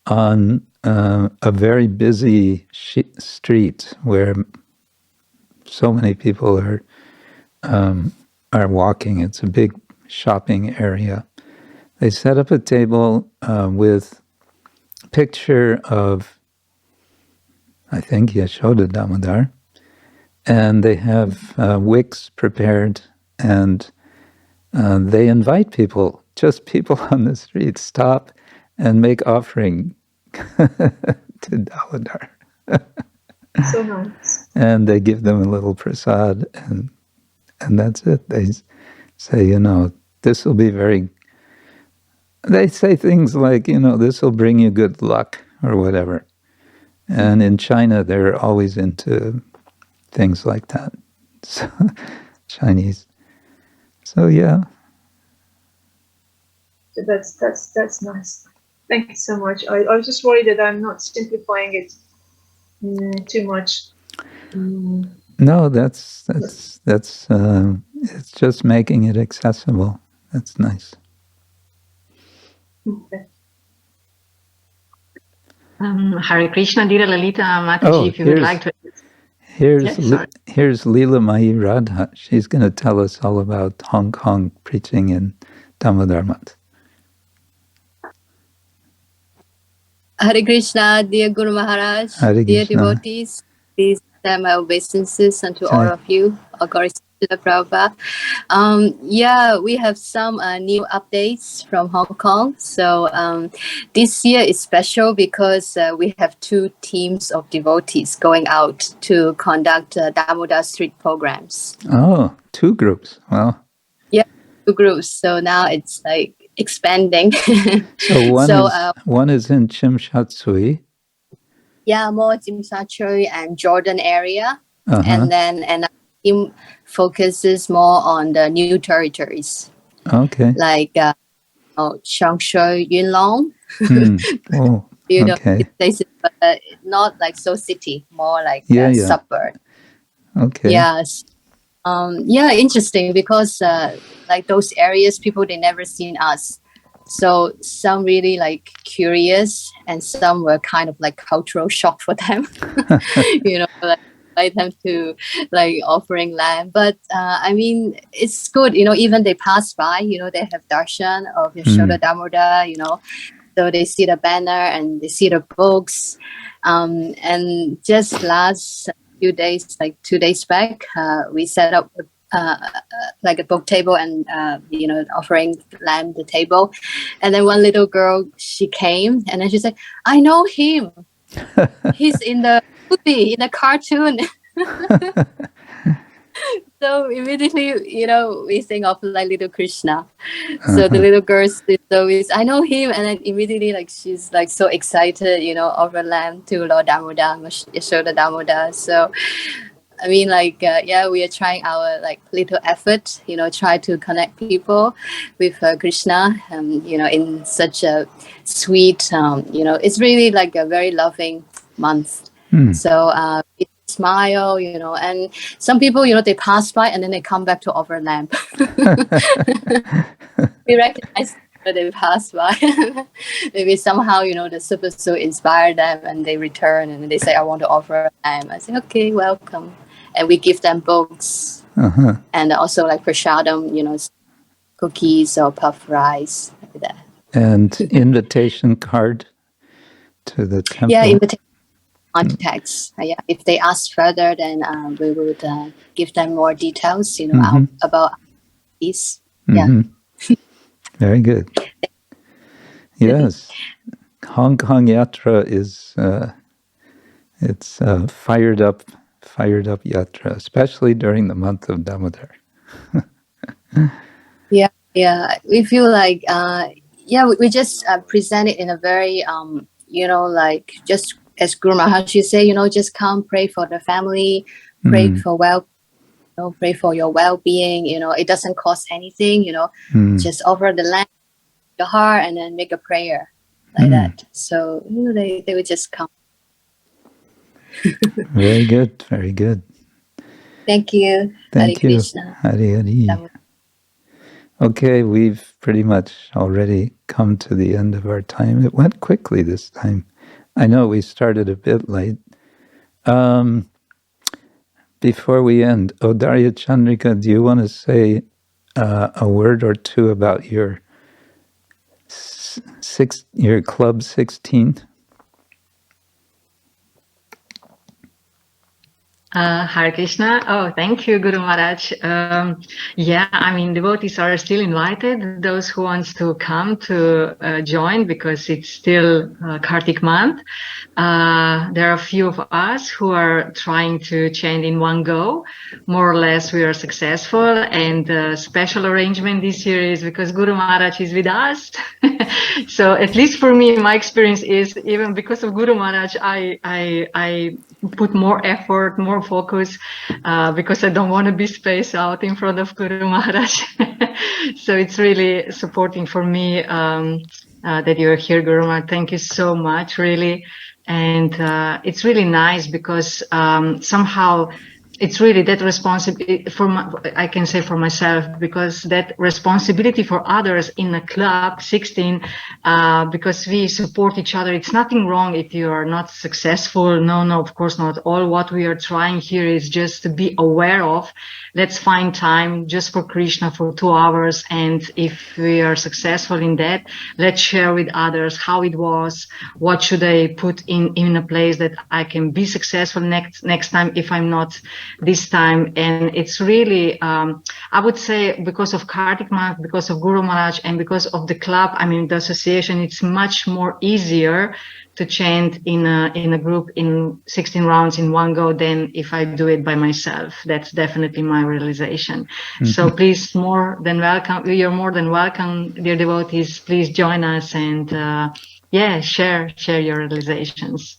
on a very busy street where so many people are walking. It's a big shopping area. They set up a table with a picture of, I think, Yaśodā Damodar, and they have wicks prepared, and they invite people, just people on the street, stop and make offering to Damodar. So nice. And they give them a little prasad, and that's it. They say, this will be very... They say things like, this will bring you good luck, or whatever. And in China, they're always into things like that. So, Chinese. So, yeah. That's nice. Thank you so much. I was just worried that I'm not simplifying it too much. No, that's it's just making it accessible. That's nice. Okay. Hare Krishna, Dira Lalita Mataji, if you would like to. Here's Leela Mai Radha. She's going to tell us all about Hong Kong preaching in Damodar month. Hare Krishna, dear Guru Maharaj, dear devotees, please share my obeisances unto all of you, according Prabhupada. Yeah, we have some new updates from Hong Kong. So this year is special because we have 2 teams of devotees going out to conduct Damodara street programs. Oh, 2 groups. Wow. Yeah, 2 groups. So now it's like expanding. So one is in Chimshatsui. Yeah, more Jimsachoi and Jordan area. Uh-huh. And then another team focuses more on the new territories. Okay. Like Changshui, Yunlong. Oh, you know, okay. places, but not like so city, more like suburb. Okay. Yes. Yeah, interesting because like those areas, people, they never seen us. So some really like curious and some were kind of like cultural shock for them, you know, like them to like offering lamb. But I mean, it's good, you know, even they pass by, you know, they have darshan of yaśodā Damodara, you know, so they see the banner and they see the books. And just last few days, like 2 days back, we set up like a book table and you know, offering lamb the table, and then one little girl, she came and then she said, I know him, he's in the movie, in the cartoon. So immediately, you know, we think of like little Krishna. So the little girl is always, I know him, and then immediately like she's like so excited, you know, offer lamb to Lord Damodara, yaśodā Damodara. So I mean, like, yeah, we are trying our like little effort, you know, try to connect people with Krishna, you know, in such a sweet, you know, it's really like a very loving month. So we smile, you know, and some people, you know, they pass by and then they come back to offer lamb. We recognize that they pass by. Maybe somehow, you know, the super so inspired them and they return and they say, I want to offer lamb. I say, okay, welcome. And we give them books and also like prasadam, you know, cookies or puff rice, like that. And invitation card to the temple. Yeah, invitation contacts. Yeah, if they ask further, then we would give them more details, you know, about these. Yeah. Very good. Yes, Hong Kong Yatra is it's fired up yatra, especially during the month of Damodara. Yeah, we feel like we just present it in a very you know, like just as Guru Maharaj say, you know, just come pray for the family, pray for you know, pray for your well-being. You know, it doesn't cost anything. You know, just offer the lamb, your heart, and then make a prayer like that. So you know, they would just come. Very good, very good. Thank you. Thank Hare you. Krishna. Hare Hare. Okay, we've pretty much already come to the end of our time. It went quickly this time. I know we started a bit late. Before we end, Odarya Chandrika, do you want to say a word or two about your Club 16? Hare Krishna. Oh, thank you, Guru Maharaj. Yeah, I mean, devotees are still invited, those who wants to come to join, because it's still Kartik month. There are a few of us who are trying to chant in one go. More or less, we are successful. And the special arrangement this year is because Guru Maharaj is with us. So at least for me, my experience is, even because of Guru Maharaj, I put more effort, more focus, because I don't want to be spaced out in front of Guru Maharaj. So it's really supporting for me that you're here, Guru Maharaj. Thank you so much, really. And it's really nice because somehow it's really that responsibility I can say for myself, because that responsibility for others in a club 16, because we support each other. It's nothing wrong if you are not successful. No, of course not. All what we are trying here is just to be aware of. Let's find time just for Krishna for 2 hours. And if we are successful in that, let's share with others how it was. What should I put in a place that I can be successful next time if I'm not this time. And it's really, I would say, because of Kartik month, because of Guru Maharaj, and because of the club, I mean, the association, it's much more easier to chant in a group in 16 rounds in one go than if I do it by myself. That's definitely my realization. So please, more than welcome. You're more than welcome, dear devotees. Please join us and share your realizations.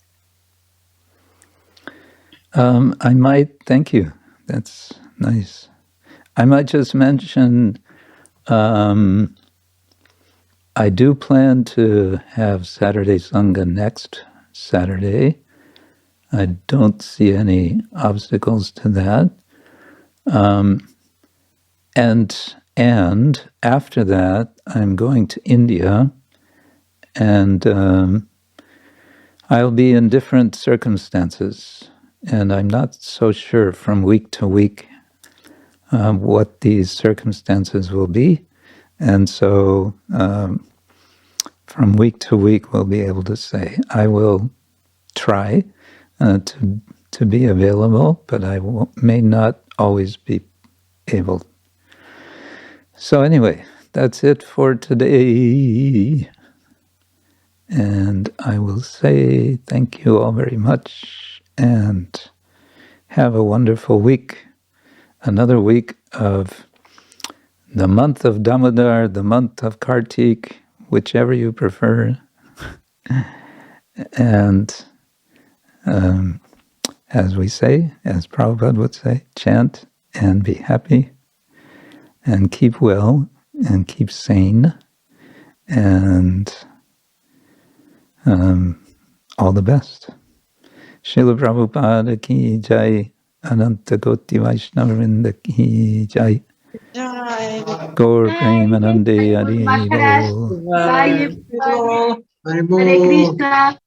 Thank you. That's nice. I might just mention, I do plan to have Saturday Sanga next Saturday. I don't see any obstacles to that. And after that, I'm going to India, and I'll be in different circumstances, and I'm not so sure from week to week what these circumstances will be. And so from week to week, we'll be able to say, I will try to be available, but I may not always be able. So anyway, that's it for today. And I will say thank you all very much and have a wonderful week. Another week of the month of Damodara, the month of Kartik, whichever you prefer. And as we say, as Prabhupada would say, chant and be happy and keep well and keep sane and all the best. Srila Prabhupada ki jai, Ananta Koti Vaishnavavrinda ki jai. Gaur Premanande Hari Bol. Hare Krishna.